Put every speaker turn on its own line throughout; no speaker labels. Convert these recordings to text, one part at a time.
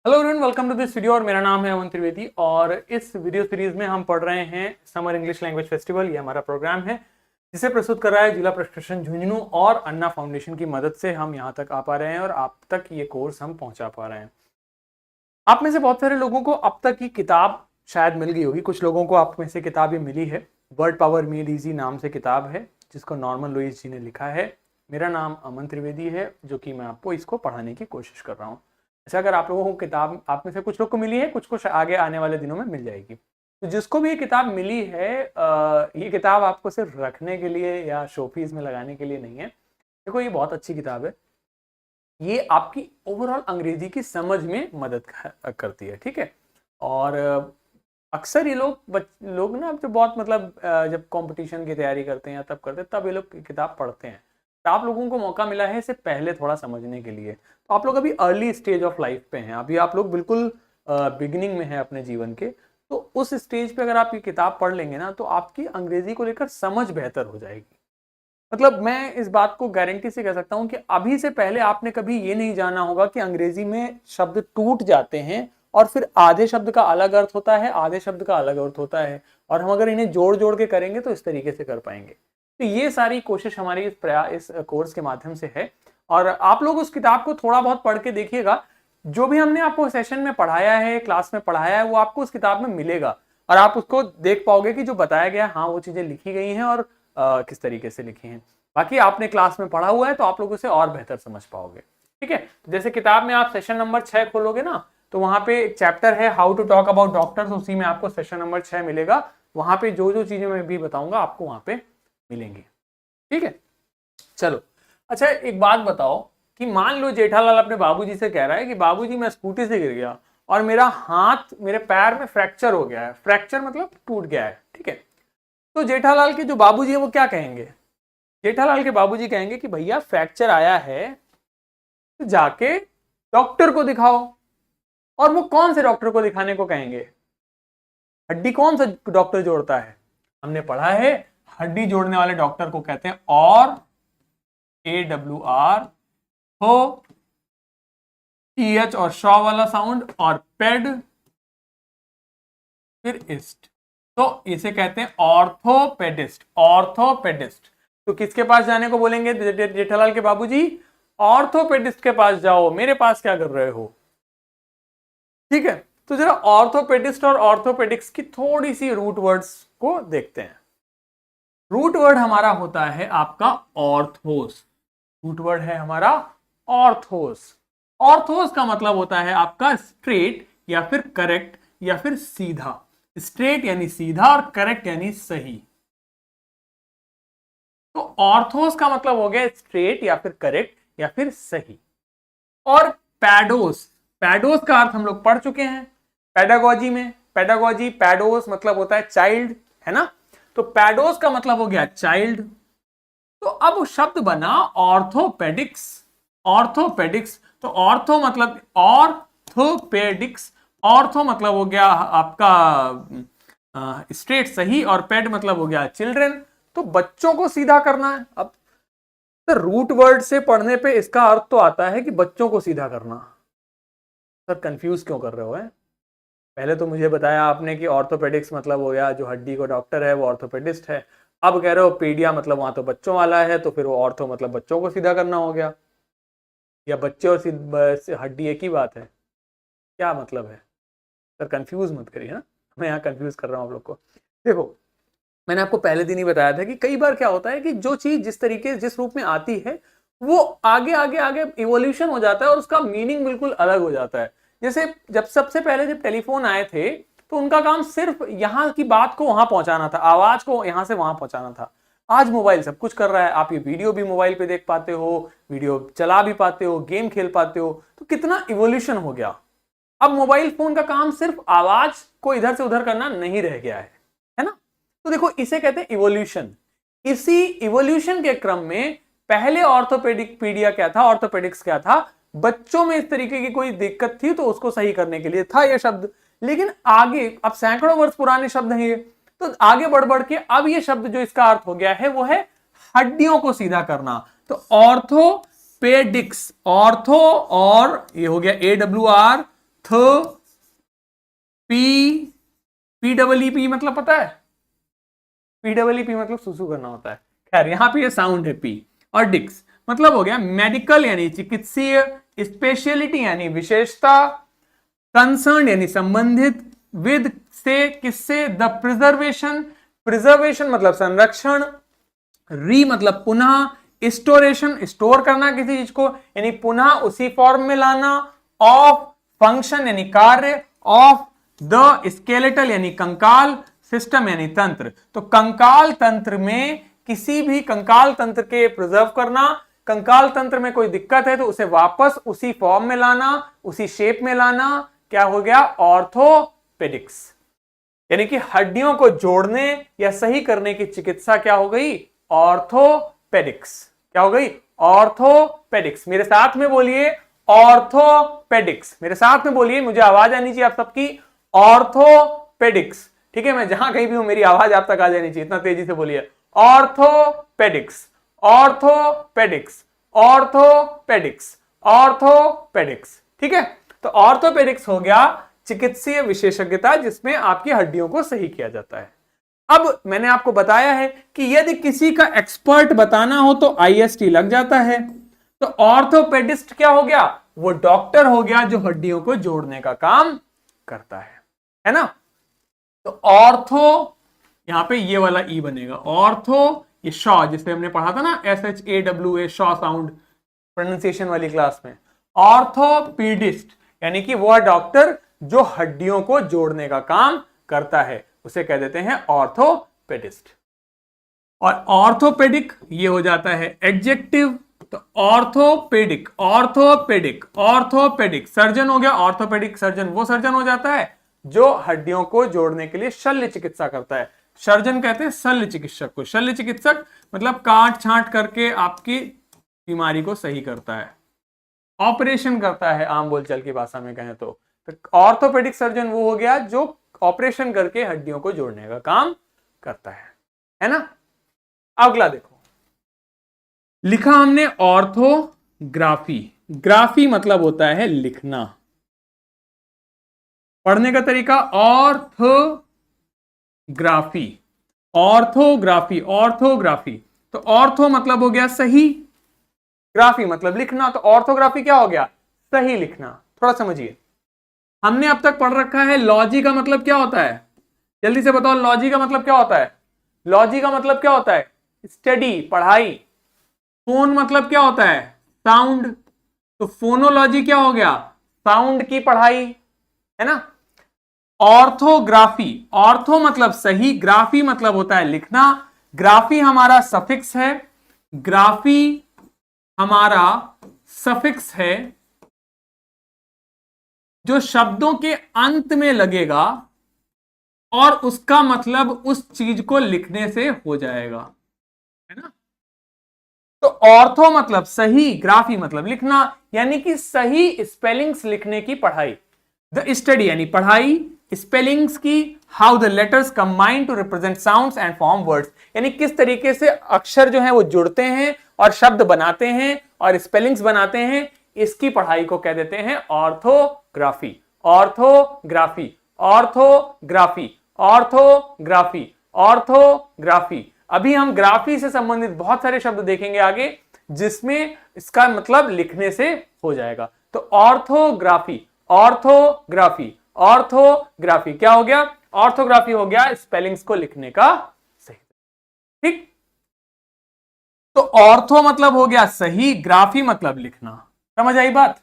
Hello everyone, welcome to this video. और मेरा नाम है अमन त्रिवेदी और इस वीडियो सीरीज में हम पढ़ रहे हैं समर इंग्लिश लैंग्वेज फेस्टिवल। ये हमारा प्रोग्राम है जिसे प्रस्तुत कर रहा है जिला प्रशासन झुंझुनू और अन्ना फाउंडेशन की मदद से हम यहाँ तक आ पा रहे हैं और आप तक ये कोर्स हम पहुंचा पा रहे हैं। आप में से बहुत सारे लोगों को अब तक की किताब शायद मिल गई होगी, कुछ लोगों को आप में से किताब ये मिली है। वर्ड पावर मेड इजी नाम से किताब है जिसको नॉर्मन लुइस जी ने लिखा है। मेरा नाम अमन त्रिवेदी है जो कि मैं आपको इसको पढ़ाने की कोशिश कर रहा हूँ। अच्छा, अगर आप लोगों को किताब आप में से कुछ लोग को मिली है, कुछ को आगे आने वाले दिनों में मिल जाएगी। तो जिसको भी ये किताब मिली है, ये किताब आपको सिर्फ रखने के लिए या शोपीस में लगाने के लिए नहीं है। देखो, ये बहुत अच्छी किताब है। ये आपकी ओवरऑल अंग्रेजी की समझ में मदद करती है, ठीक है। और अक्सर ये लोग ना जो बहुत जब कंपटीशन की तैयारी करते हैं तब करते हैं, तब ये लोग किताब पढ़ते हैं। तो आप लोगों को मौका मिला है इसे पहले थोड़ा समझने के लिए। तो आप लोग अभी अर्ली स्टेज ऑफ लाइफ पे हैं, अभी आप लोग बिल्कुल बिगिनिंग में हैं अपने जीवन के। तो उस स्टेज पे अगर आप ये किताब पढ़ लेंगे ना, तो आपकी अंग्रेजी को लेकर समझ बेहतर हो जाएगी। मैं इस बात को गारंटी से कह सकता हूं कि अभी से पहले आपने कभी ये नहीं जाना होगा कि अंग्रेजी में शब्द टूट जाते हैं और फिर आधे शब्द का अलग अर्थ होता है, आधे शब्द का अलग अर्थ होता है, और हम अगर इन्हें जोड़ जोड़ के करेंगे तो इस तरीके से कर पाएंगे। तो ये सारी कोशिश हमारी इस कोर्स के माध्यम से है। और आप लोग उस किताब को थोड़ा बहुत पढ़ के देखिएगा। जो भी हमने आपको सेशन में पढ़ाया है, क्लास में पढ़ाया है, वो आपको उस किताब में मिलेगा और आप उसको देख पाओगे कि जो बताया गया, हाँ, वो चीजें लिखी गई हैं और किस तरीके से लिखी हैं। बाकी आपने क्लास में पढ़ा हुआ है तो आप लोग उसे और बेहतर समझ पाओगे, ठीक है। जैसे किताब में आप सेशन नंबर 6 खोलोगे ना, तो वहां पे एक चैप्टर है how to talk about doctors, उसी में आपको सेशन नंबर 6 मिलेगा। वहां पे जो जो चीजें मैं भी बताऊंगा आपको वहां पे मिलेंगी, ठीक है। चलो, अच्छा, एक बात बताओ कि मान लो जेठालाल अपने बाबूजी से कह रहा है कि बाबूजी, मैं स्कूटी से गिर गया और मेरे पैर में फ्रैक्चर हो गया है। फ्रैक्चर मतलब टूट गया है, ठीक है। तो जेठालाल के जो बाबूजी है वो क्या कहेंगे? जेठालाल के बाबूजी कहेंगे कि भैया फ्रैक्चर आया है तो जाके डॉक्टर को दिखाओ। और वो कौन से डॉक्टर को दिखाने को कहेंगे? हड्डी कौन सा डॉक्टर जोड़ता है? हमने पढ़ा है, हड्डी जोड़ने वाले डॉक्टर को कहते हैं और AWR हो, TH और शॉ वाला साउंड, और पेड फिर इस्ट, तो इसे कहते हैं ऑर्थोपेडिस्ट। ऑर्थोपेडिस्ट। तो किसके पास जाने को बोलेंगे जेठालाल के बाबूजी? ऑर्थोपेडिस्ट के पास जाओ, मेरे पास क्या कर रहे हो, ठीक है। तो जरा ऑर्थोपेडिस्ट और ऑर्थोपेडिक्स की थोड़ी सी रूट वर्ड्स को देखते हैं। रूट वर्ड हमारा होता है आपका ऑर्थोस। रूट वर्ड है हमारा ऑर्थोस। ऑर्थोस का मतलब होता है आपका स्ट्रेट या फिर करेक्ट या फिर सीधा। स्ट्रेट यानी सीधा और करेक्ट यानी सही। तो ऑर्थोस का मतलब हो गया स्ट्रेट या फिर करेक्ट या फिर सही। और पैडोस, पैडोस का अर्थ हम लोग पढ़ चुके हैं पेडागोजी में। पेडागोजी, पैडोस मतलब होता है चाइल्ड, है ना। तो पैडोस का मतलब हो गया चाइल्ड। तो अब शब्द बना ऑर्थोपेडिक्स। ऑर्थोपेडिक्स, तो ऑर्थो मतलब ऑर्थोपेडिक्स। ऑर्थो मतलब हो गया आपका स्ट्रेट सही, और पेड मतलब हो गया चिल्ड्रन। तो बच्चों को सीधा करना है। अब तो रूट वर्ड से पढ़ने पे इसका अर्थ तो आता है कि बच्चों को सीधा करना। सर कंफ्यूज क्यों कर रहे हो? पहले तो मुझे बताया आपने कि ऑर्थोपेडिक्स मतलब हो गया जो हड्डी को डॉक्टर है वो ऑर्थोपेडिस्ट है। अब कह रहे हो पेडिया मतलब वहां तो बच्चों वाला है, तो फिर वो ऑर्थो मतलब बच्चों को सीधा करना हो गया। या बच्चे और हड्डी एक ही बात है? क्या मतलब है? सर कंफ्यूज मत करिए ना, मैं यहाँ कंफ्यूज कर रहा हूँ आप लोग को। देखो, मैंने आपको पहले दिन ही बताया था कि कई बार क्या होता है कि जो चीज जिस रूप में आती है वो आगे आगे आगे इवोल्यूशन हो जाता है और उसका मीनिंग बिल्कुल अलग हो जाता है। जैसे सबसे पहले जब टेलीफोन आए थे तो उनका काम सिर्फ यहाँ की बात को वहां पहुंचाना था, आवाज को यहां से वहां पहुंचाना था। आज मोबाइल सब कुछ कर रहा है। आप ये वीडियो भी मोबाइल पे देख पाते हो, वीडियो चला भी पाते हो, गेम खेल पाते हो। तो कितना इवोल्यूशन हो गया। अब मोबाइल फोन का काम सिर्फ आवाज को इधर से उधर करना नहीं रह गया है ना। तो देखो, इसे कहते हैं इवोल्यूशन। इसी इवोल्यूशन के क्रम में पहले ऑर्थोपेडिक क्या था, ऑर्थोपेडिक्स क्या था? बच्चों में इस तरीके की कोई दिक्कत थी तो उसको सही करने के लिए था यह शब्द। लेकिन आगे, अब सैकड़ों वर्ष पुराने शब्द हैं ये, तो आगे बढ़ बढ़ के अब ये शब्द जो इसका अर्थ हो गया है वो है हड्डियों को सीधा करना। तो ऑर्थोपेडिक्स, ऑर्थो और ये हो गया AWR, P, P double E P मतलब पता है, पी डबल ई पी मतलब सुसु करना होता है। खैर यहां पे ये साउंड है पी। और डिक्स मतलब हो गया मेडिकल यानी चिकित्सीय, स्पेशलिटी यानी विशेषता, कंसर्न यानी संबंधित, विद से किससे, द प्रिजर्वेशन, प्रिजर्वेशन मतलब संरक्षण, री मतलब पुनः, स्टोरेशन स्टोर करना किसी चीज को यानी पुनः उसी फॉर्म में लाना, ऑफ फंक्शन यानी कार्य, ऑफ द स्केलेटल यानी कंकाल, सिस्टम यानी तंत्र। तो कंकाल तंत्र में किसी भी कंकाल तंत्र के प्रिजर्व करना, कंकाल तंत्र में कोई दिक्कत है तो उसे वापस उसी फॉर्म में लाना, उसी शेप में लाना, क्या हो गया, ऑर्थोपेडिक्स। यानी कि हड्डियों को जोड़ने या सही करने की चिकित्सा क्या हो गई, ऑर्थोपेडिक्स। क्या हो गई, ऑर्थोपेडिक्स। मेरे साथ में बोलिए ऑर्थोपेडिक्स, मेरे साथ में बोलिए, मुझे आवाज आनी चाहिए आप सबकी, ऑर्थोपेडिक्स। ठीक है, मैं जहां कहीं भी हूं मेरी आवाज आप तक आ जानी चाहिए, इतना तेजी से बोलिए, ऑर्थोपेडिक्स, ऑर्थोपेडिक्स, ऑर्थोपेडिक्स, ऑर्थोपेडिक्स। ठीक है, तो ऑर्थोपेडिक्स हो गया चिकित्सीय विशेषज्ञता जिसमें आपकी हड्डियों को सही किया जाता है। अब मैंने आपको बताया है कि यदि किसी का एक्सपर्ट बताना हो तो आईएसटी लग जाता है। तो ऑर्थोपेडिस्ट क्या हो गया, वो डॉक्टर हो गया जो हड्डियों को जोड़ने का काम करता है ना। तो ऑर्थो यहां पे ये वाला ई बनेगा, ऑर्थो, ये शॉ जिसे हमने पढ़ा था ना, SHAWA शॉ साउंड प्रोनाउंसिएशन वाली क्लास में। ऑर्थोपीडिस्ट यानी कि वह डॉक्टर जो हड्डियों को जोड़ने का काम करता है, उसे कह देते हैं ऑर्थोपेडिस्ट। और ऑर्थोपेडिक ये हो जाता है एडजेक्टिव। तो ऑर्थोपेडिक, ऑर्थोपेडिक, ऑर्थोपेडिक सर्जन हो गया, ऑर्थोपेडिक सर्जन वो सर्जन हो जाता है जो हड्डियों को जोड़ने के लिए शल्य चिकित्सा करता है। सर्जन कहते हैं शल्य चिकित्सक को, शल्य चिकित्सक मतलब काट छांट करके आपकी बीमारी को सही करता है, ऑपरेशन करता है, आम बोलचाल की भाषा में कहें तो ऑर्थोपेडिक सर्जन वो हो गया जो ऑपरेशन करके हड्डियों को जोड़ने का काम करता है ना। अगला देखो, लिखा हमने ऑर्थोग्राफी, ग्राफी मतलब होता है लिखना, पढ़ने का तरीका ऑर्थोग्राफी, ऑर्थोग्राफी, ऑर्थोग्राफी। तो ऑर्थो मतलब हो गया सही, ग्राफी मतलब लिखना, तो ऑर्थोग्राफी क्या हो गया, सही लिखना। थोड़ा समझिए, हमने अब तक पढ़ रखा है लॉजी का मतलब क्या होता है, जल्दी से बताओ लॉजी का मतलब क्या होता है, लॉजी का मतलब क्या होता है, स्टडी, पढ़ाई। फोन मतलब क्या होता है, साउंड, तो फोनोलॉजी क्या हो गया, साउंड की पढ़ाई, है ना। ऑर्थोग्राफी, ऑर्थो मतलब सही, ग्राफी मतलब होता है लिखना। ग्राफी हमारा सफिक्स है, ग्राफी हमारा सफिक्स है जो शब्दों के अंत में लगेगा और उसका मतलब उस चीज को लिखने से हो जाएगा, है ना। तो ऑर्थो मतलब सही, ग्राफी मतलब लिखना, यानी कि सही स्पेलिंग्स लिखने की पढ़ाई। द स्टडी यानी पढ़ाई, स्पेलिंग्स की, how the letters combine to represent sounds and form words, यानी किस तरीके से अक्षर जो है वो जुड़ते हैं और शब्द बनाते हैं और स्पेलिंग्स बनाते हैं, इसकी पढ़ाई को कह देते हैं orthography, orthography, orthography, orthography, orthography. अभी हम ग्राफी से संबंधित बहुत सारे शब्द देखेंगे आगे जिसमें इसका मतलब लिखने से हो जाएगा। तो ऑर्थोग्राफी, ऑर्थोग्राफी, ऑर्थोग्राफी क्या हो गया, ऑर्थोग्राफी हो गया स्पेलिंग्स को लिखने का सही। ठीक, तो ऑर्थो मतलब हो गया सही, ग्राफी मतलब लिखना। समझ आई बात,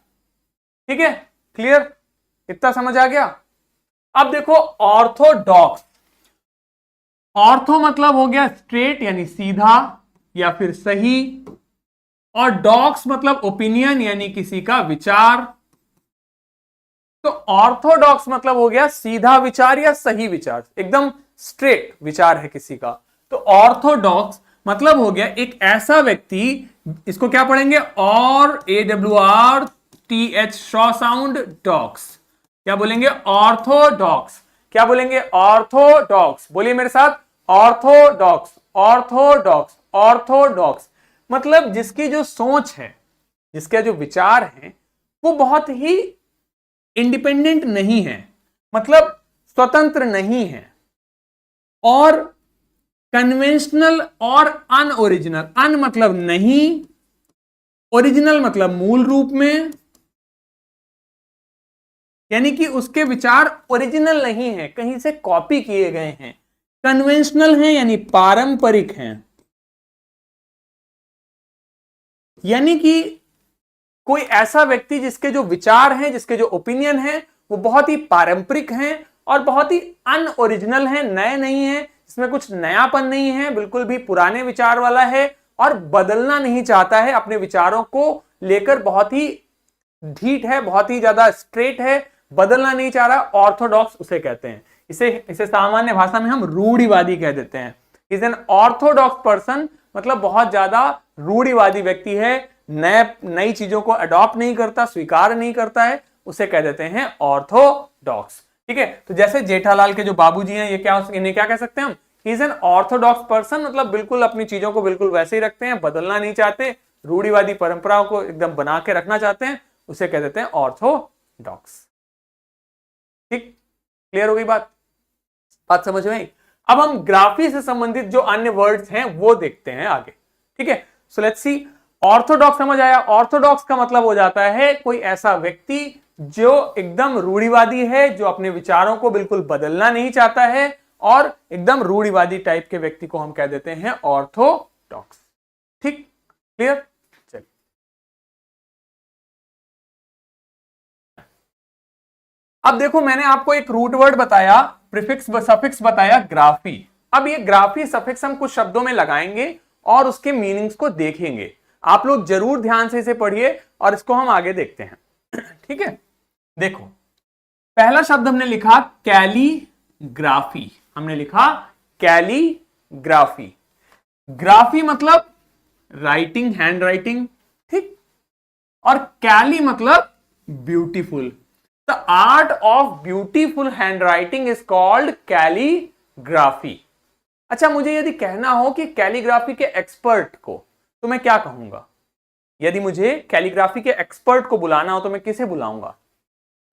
ठीक है, क्लियर, इतना समझ आ गया। अब देखो ऑर्थोडॉक्स, ऑर्थो मतलब हो गया स्ट्रेट यानी सीधा या फिर सही, और डॉक्स मतलब ओपिनियन यानी किसी का विचार। तो ऑर्थोडॉक्स मतलब हो गया सीधा विचार या सही विचार, एकदम स्ट्रेट विचार है किसी का। तो ऑर्थोडॉक्स मतलब हो गया एक ऐसा व्यक्ति, इसको क्या पढ़ेंगे, और AWRTH शॉ साउंड डॉक्स, क्या बोलेंगे, ऑर्थोडॉक्स, क्या बोलेंगे, ऑर्थोडॉक्स, बोलिए मेरे साथ, ऑर्थोडॉक्स, ऑर्थोडॉक्स, ऑर्थोडॉक्स मतलब जिसकी जो सोच है, जिसके जो विचार हैं वो बहुत ही इंडिपेंडेंट नहीं है, मतलब स्वतंत्र नहीं है, और कन्वेंशनल और अनओरिजिनल, अन मतलब नहीं, ओरिजिनल मतलब मूल रूप में, यानी कि उसके विचार ओरिजिनल नहीं है, कहीं से कॉपी किए गए हैं। कन्वेंशनल हैं यानी पारंपरिक हैं, यानी कि कोई ऐसा व्यक्ति जिसके जो विचार हैं, जिसके जो ओपिनियन हैं, वो बहुत ही पारंपरिक हैं और बहुत ही अनओरिजिनल हैं, नए नहीं हैं, इसमें कुछ नयापन नहीं है, बिल्कुल भी पुराने विचार वाला है और बदलना नहीं चाहता है, अपने विचारों को लेकर बहुत ही ढीठ है, बहुत ही ज्यादा स्ट्रेट है, बदलना नहीं चाह रहा, ऑर्थोडॉक्स उसे कहते हैं। इसे सामान्य भाषा में हम रूढ़िवादी कह देते हैं। इज एन ऑर्थोडॉक्स पर्सन, मतलब बहुत ज्यादा रूढ़िवादी व्यक्ति है, नई चीजों को अडॉप्ट नहीं करता, स्वीकार नहीं करता है, उसे कह देते हैं ऑर्थोडॉक्स। ठीक है, तो जैसे जेठालाल के जो बाबूजी हैं, ये क्या, इन्हें क्या कह सकते हैं हम, इज एन ऑर्थोडॉक्स पर्सन, मतलब बिल्कुल अपनी चीजों को बिल्कुल वैसे ही रखते हैं, बदलना नहीं चाहते, रूढ़िवादी परंपराओं को एकदम बना के रखना चाहते हैं, उसे कह देते हैं ऑर्थोडॉक्स। ठीक, क्लियर हो गई बात समझ में आई? अब हम ग्राफी से संबंधित जो अन्य वर्ड्स हैं वो देखते हैं आगे। ठीक है, सो लेट्स सी। ऑर्थोडॉक्स समझ आया? ऑर्थोडॉक्स का मतलब हो जाता है कोई ऐसा व्यक्ति जो एकदम रूढ़िवादी है, जो अपने विचारों को बिल्कुल बदलना नहीं चाहता है, और एकदम रूढ़िवादी टाइप के व्यक्ति को हम कह देते हैं ऑर्थोडॉक्स। ठीक, क्लियर? चलिए, अब देखो, मैंने आपको एक रूट वर्ड बताया, प्रीफिक्स सफिक्स बताया, ग्राफी। अब ये ग्राफी सफिक्स हम कुछ शब्दों में लगाएंगे और उसके मीनिंग्स को देखेंगे। आप लोग जरूर ध्यान से इसे पढ़िए और इसको हम आगे देखते हैं। ठीक है, देखो, पहला शब्द हमने लिखा कैलीग्राफी। हमने लिखा कैलीग्राफी। ग्राफी मतलब राइटिंग, हैंड राइटिंग। ठीक, और कैली मतलब beautiful. The art of beautiful hand writing is called calligraphy. अच्छा, मुझे यदि कहना हो कि कैलीग्राफी के एक्सपर्ट को, तो मैं क्या कहूंगा? यदि मुझे कैलीग्राफी के एक्सपर्ट को बुलाना हो तो मैं किसे बुलाऊंगा?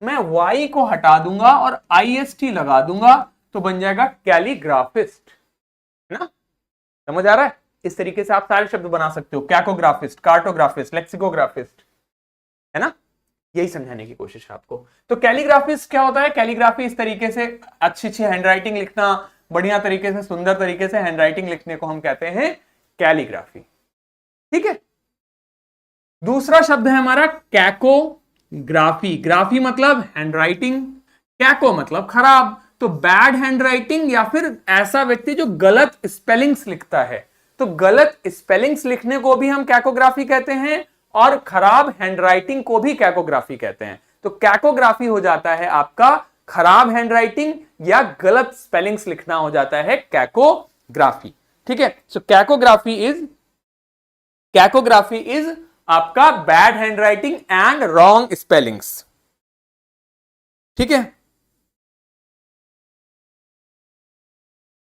मैं वाई को हटा दूंगा और IST लगा दूंगा, तो बन जाएगा कैलीग्राफिस्ट। है ना? समझ आ रहा है? इस तरीके से आप सारे शब्द बना सकते हो, कैकोग्राफिस्ट, कार्टोग्राफिस्ट, लेक्सिकोग्राफिस्ट, है ना? यही समझाने की कोशिश है आपको। तो कैलीग्राफिस्ट क्या होता है? कैलीग्राफी इस तरीके से अच्छी अच्छी हैंडराइटिंग लिखना, बढ़िया तरीके से, सुंदर तरीके से हैंडराइटिंग लिखने को हम कहते हैं कैलीग्राफी। ठीक है, दूसरा शब्द है हमारा कैकोग्राफी। ग्राफी मतलब हैंडराइटिंग, कैको मतलब खराब, तो बैड हैंडराइटिंग या फिर ऐसा व्यक्ति जो गलत स्पेलिंग्स लिखता है, तो गलत स्पेलिंग्स लिखने को भी हम कैकोग्राफी कहते हैं और खराब हैंडराइटिंग को भी कैकोग्राफी कहते हैं। तो कैकोग्राफी हो जाता है आपका खराब हैंडराइटिंग या गलत स्पेलिंग्स लिखना हो जाता है कैकोग्राफी। ठीक है, सो कैकोग्राफी इज आपका bad handwriting and wrong spellings. ठीक है,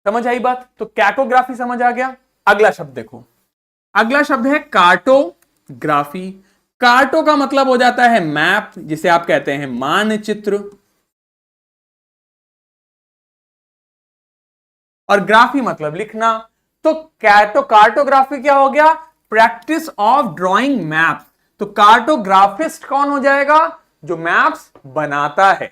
समझ आई बात? तो कैकोग्राफी समझ आ गया। अगला शब्द देखो, अगला शब्द है कार्टोग्राफी। कार्टो का मतलब हो जाता है मैप, जिसे आप कहते हैं मानचित्र, और ग्राफी मतलब लिखना। तो कार्टोग्राफी क्या हो गया? Practice of drawing map. तो कार्टोग्राफिस्ट कौन हो जाएगा? जो मैप्स बनाता है।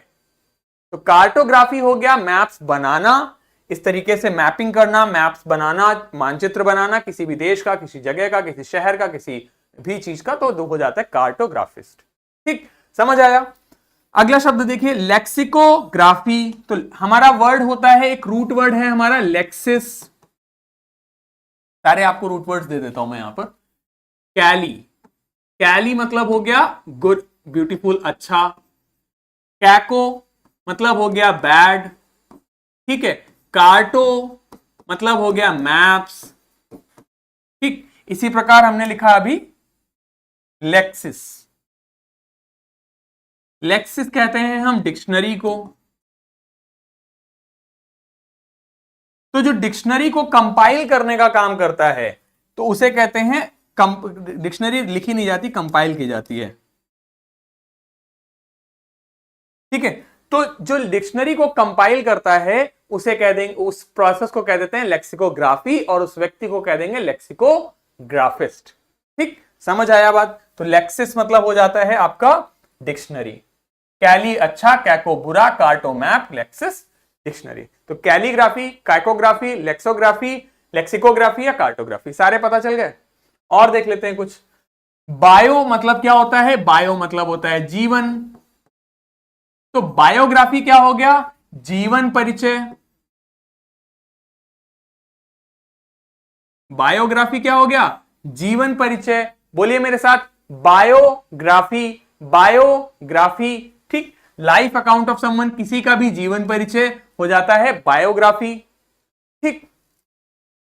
तो कार्टोग्राफी हो गया मैप्स बनाना, इस तरीके से मैपिंग करना, मैप्स बनाना, मानचित्र बनाना किसी भी देश का, किसी जगह का, किसी शहर का, किसी भी चीज का, तो हो जाता है कार्टोग्राफिस्ट। ठीक, समझ आया? अगला शब्द देखिए, लेक्सिकोग्राफी। तो हमारा वर्ड होता है, एक रूट वर्ड है हमारा लेक्सिस। सारे आपको रूट वर्ड्स दे देता हूं मैं यहां पर। कैली, कैली मतलब हो गया गुड, ब्यूटीफुल, अच्छा। कैको मतलब हो गया बैड। ठीक है, कार्टो मतलब हो गया मैप्स। ठीक, इसी प्रकार हमने लिखा अभी लेक्सिस। लेक्सिस कहते हैं हम डिक्शनरी को। तो जो डिक्शनरी को कंपाइल करने का काम करता है, तो उसे कहते हैं, डिक्शनरी लिखी नहीं जाती, कंपाइल की जाती है। ठीक है। तो जो डिक्शनरी को कंपाइल करता है उसे कह देंगे, उस प्रोसेस को कह देते हैं लेक्सिकोग्राफी, और उस व्यक्ति को कह देंगे लेक्सिकोग्राफिस्ट। ठीक, समझ आया बात? तो लेक्सिस मतलब हो जाता है आपका डिक्शनरी। कैली अच्छा, कैको बुरा, कार्टो मैप, लेक्सिस डिक्शनरी। तो कैलीग्राफी, कैकोग्राफी, लेक्सोग्राफी, लेक्सिकोग्राफी या कार्टोग्राफी, सारे पता चल गए। और देख लेते हैं कुछ। बायो मतलब क्या होता है? बायो मतलब होता है जीवन। तो बायोग्राफी क्या हो गया? जीवन परिचय। बायोग्राफी क्या हो गया? जीवन परिचय। बोलिए मेरे साथ, बायोग्राफी, बायोग्राफी। ठीक, लाइफ अकाउंट ऑफ समवन, किसी का भी जीवन परिचय हो जाता है बायोग्राफी। ठीक,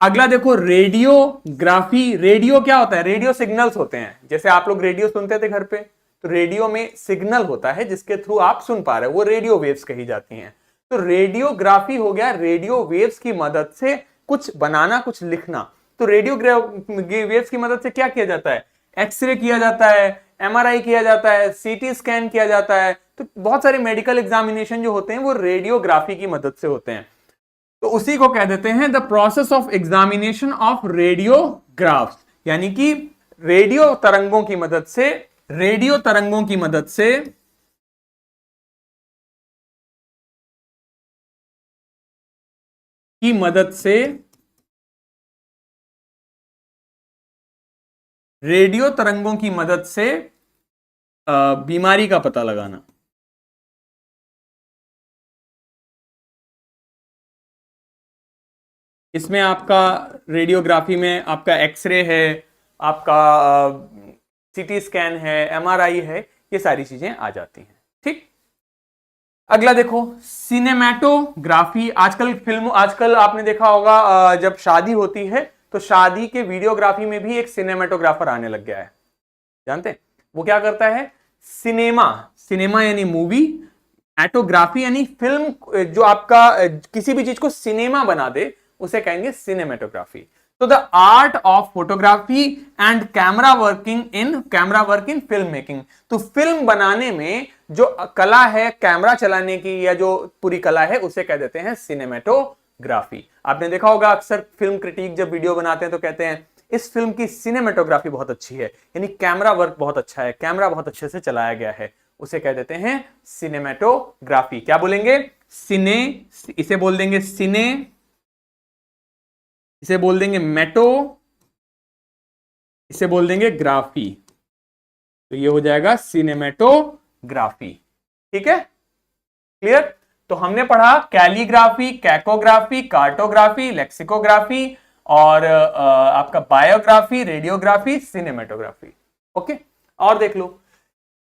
अगला देखो रेडियोग्राफी। रेडियो क्या होता है? रेडियो सिग्नल्स होते हैं। जैसे आप लोग रेडियो सुनते थे घर पे, तो रेडियो में सिग्नल होता है जिसके थ्रू आप सुन पा रहे हो, वो रेडियो वेव्स कही जाती हैं। तो रेडियोग्राफी हो गया रेडियो वेव्स की मदद से कुछ बनाना, कुछ लिखना। तो रेडियो वेव्स की मदद से क्या किया जाता है? एक्सरे किया जाता है, एमआरआई किया जाता है, सीटी स्कैन किया जाता है। तो बहुत सारे मेडिकल एग्जामिनेशन जो होते हैं वो रेडियोग्राफी की मदद से होते हैं। तो उसी को कह देते हैं the process of examination of radiographs, यानी कि रेडियो तरंगों की मदद से, रेडियो तरंगों की मदद से रेडियो तरंगों की मदद से बीमारी का पता लगाना। इसमें आपका रेडियोग्राफी में आपका एक्सरे है, आपका सीटी स्कैन है, एमआरआई है, ये सारी चीजें आ जाती हैं। ठीक, अगला देखो सिनेमैटोग्राफी। आजकल आपने देखा होगा जब शादी होती है तो शादी के वीडियोग्राफी में भी एक सिनेमैटोग्राफर आने लग गया है। जानते हैं वो क्या करता है? सिनेमा यानी मूवी, एटोग्राफी यानी फिल्म, जो आपका किसी भी चीज को सिनेमा बना दे उसे कहेंगे सिनेमेटोग्राफी। तो the art of photography and camera work in film making. तो फिल्म बनाने में जो कला है कैमरा चलाने की, या जो पूरी कला है, उसे कह देते हैं सिनेमेटोग्राफी। आपने देखा होगा अक्सर फिल्म क्रिटिक जब वीडियो बनाते हैं तो कहते हैं इस फिल्म की सिनेमेटोग्राफी बहुत अच्छी है, यानी कैमरा वर्क बहुत अच्छा है, कैमरा बहुत अच्छे से चलाया गया है, उसे कह देते हैं सिनेमेटोग्राफी। क्या बोलेंगे? इसे बोल देंगे सिने, इसे बोल देंगे मेटो, इसे बोल देंगे ग्राफी। तो ये हो जाएगा सिनेमेटोग्राफी। ठीक है, क्लियर? तो हमने पढ़ा कैलीग्राफी, कैकोग्राफी, कार्टोग्राफी, लेक्सिकोग्राफी, और आपका बायोग्राफी, रेडियोग्राफी, सिनेमेटोग्राफी। ओके, और देख लो,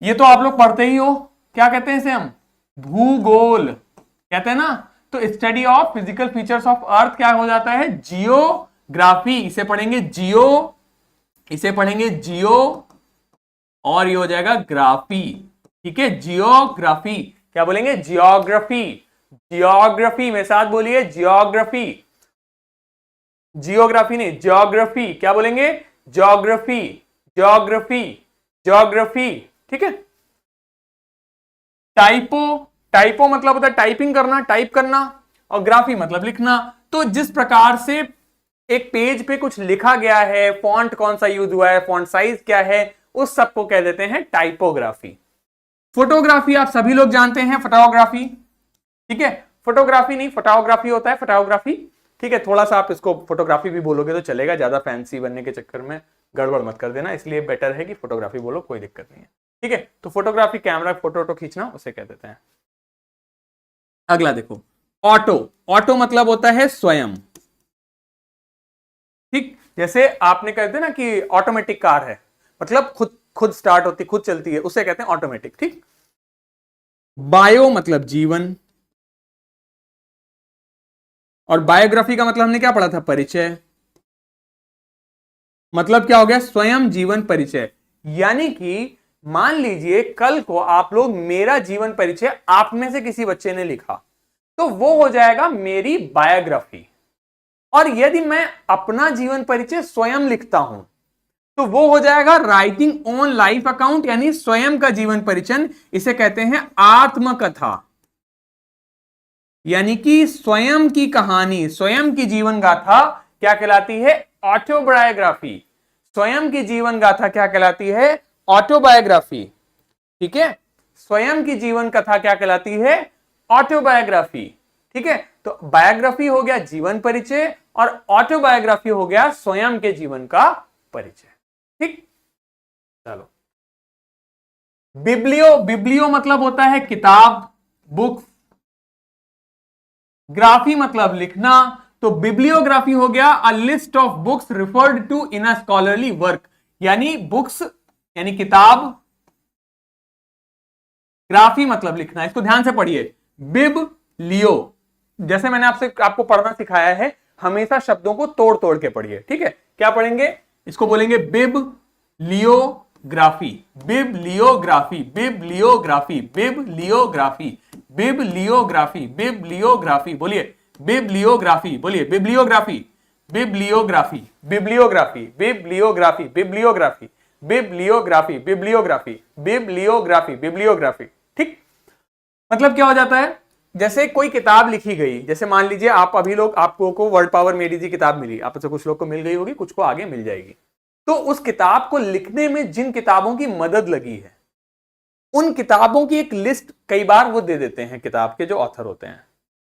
ये तो आप लोग पढ़ते ही हो। क्या कहते हैं इसे हम? भूगोल कहते हैं ना। तो study of physical features of earth क्या हो जाता है? जियोग्राफी। इसे पढ़ेंगे जियो, इसे पढ़ेंगे जियो, और ये हो जाएगा ग्राफी। ठीक है, जियोग्राफी। क्या बोलेंगे? जियोग्राफी। जियोग्राफी मेरे साथ बोलिए, जियोग्राफी। जियोग्राफी नहीं, जियोग्राफी। क्या बोलेंगे? Geography, geography, geography. ठीक है। टाइपो मतलब होता है टाइपिंग करना, टाइप करना, और ग्राफी मतलब लिखना। तो जिस प्रकार से एक पेज पे कुछ लिखा गया है, फॉन्ट कौन सा यूज हुआ है, फॉन्ट साइज क्या है, उस सब को कह देते हैं टाइपोग्राफी। फोटोग्राफी आप सभी लोग जानते हैं, फोटोग्राफी। ठीक है, फोटोग्राफी नहीं, फोटोग्राफी होता है, फोटोग्राफी। ठीक है, थोड़ा सा आप इसको फोटोग्राफी भी बोलोगे तो चलेगा, ज्यादा फैंसी बनने के चक्कर में गड़बड़ मत कर देना, इसलिए बेटर है कि फोटोग्राफी बोलो, कोई दिक्कत नहीं है। ठीक है, तो फोटोग्राफी कैमरा फोटो खींचना उसे कह देते हैं। अगला देखो, ऑटो। ऑटो मतलब होता है स्वयं। ठीक, जैसे आपने कहते हैं ना कि ऑटोमेटिक कार है, मतलब खुद खुद स्टार्ट होती, खुद चलती है, उसे कहते हैं ऑटोमेटिक। ठीक, बायो मतलब जीवन, और बायोग्राफी का मतलब हमने क्या पढ़ा था? परिचय। मतलब क्या हो गया? स्वयं जीवन परिचय। यानी कि मान लीजिए कल को आप लोग मेरा जीवन परिचय आप में से किसी बच्चे ने लिखा, तो वो हो जाएगा मेरी बायोग्राफी। और यदि मैं अपना जीवन परिचय स्वयं लिखता हूं तो वो हो जाएगा राइटिंग ऑन लाइफ अकाउंट, यानी स्वयं का जीवन परिचय। इसे कहते हैं आत्मकथा, यानी कि स्वयं की कहानी, स्वयं की जीवन गाथा क्या कहलाती है? ऑटोबायोग्राफी। स्वयं की जीवन गाथा क्या कहलाती है? ऑटोबायोग्राफी। ठीक है, स्वयं की जीवन कथा क्या कहलाती है? ऑटोबायोग्राफी। ठीक है, तो बायोग्राफी हो गया जीवन परिचय और ऑटोबायोग्राफी हो गया स्वयं के जीवन का परिचय। ठीक, चलो। बिब्लियो मतलब होता है किताब, बुक। ग्राफी मतलब लिखना, तो बिब्लियोग्राफी हो गया a list of books referred to in a scholarly work, यानी बुक्स यानी किताब, ग्राफी मतलब लिखना। इसको ध्यान से पढ़िए, बिब लियो। जैसे मैंने आपको पढ़ना सिखाया है, हमेशा शब्दों को तोड़ तोड़ के पढ़िए। ठीक है, क्या पढ़ेंगे? इसको बोलेंगे बिब लियोग्राफी, बिब लियोग्राफी, बिब लियोग्राफी, बिब लियोग्राफी, बिब लियोग्राफी, बिब लियोग्राफी। बोलिए बिब्लियोग्राफी, बोलिए bibliography, bibliography, bibliography, bibliography, bibliography, bibliography, bibliography, bibliography, bibliography. ठीक, मतलब क्या हो जाता है? जैसे कोई किताब लिखी गई, जैसे मान लीजिए आप अभी लोग, आपको को वर्ल्ड पावर मेडी जी किताब मिली, आप से कुछ लोग को मिल गई होगी, कुछ को आगे मिल जाएगी। तो उस किताब को लिखने में जिन किताबों की मदद लगी है, उन किताबों की एक लिस्ट कई बार वो दे देते हैं, किताब के जो ऑथर होते हैं,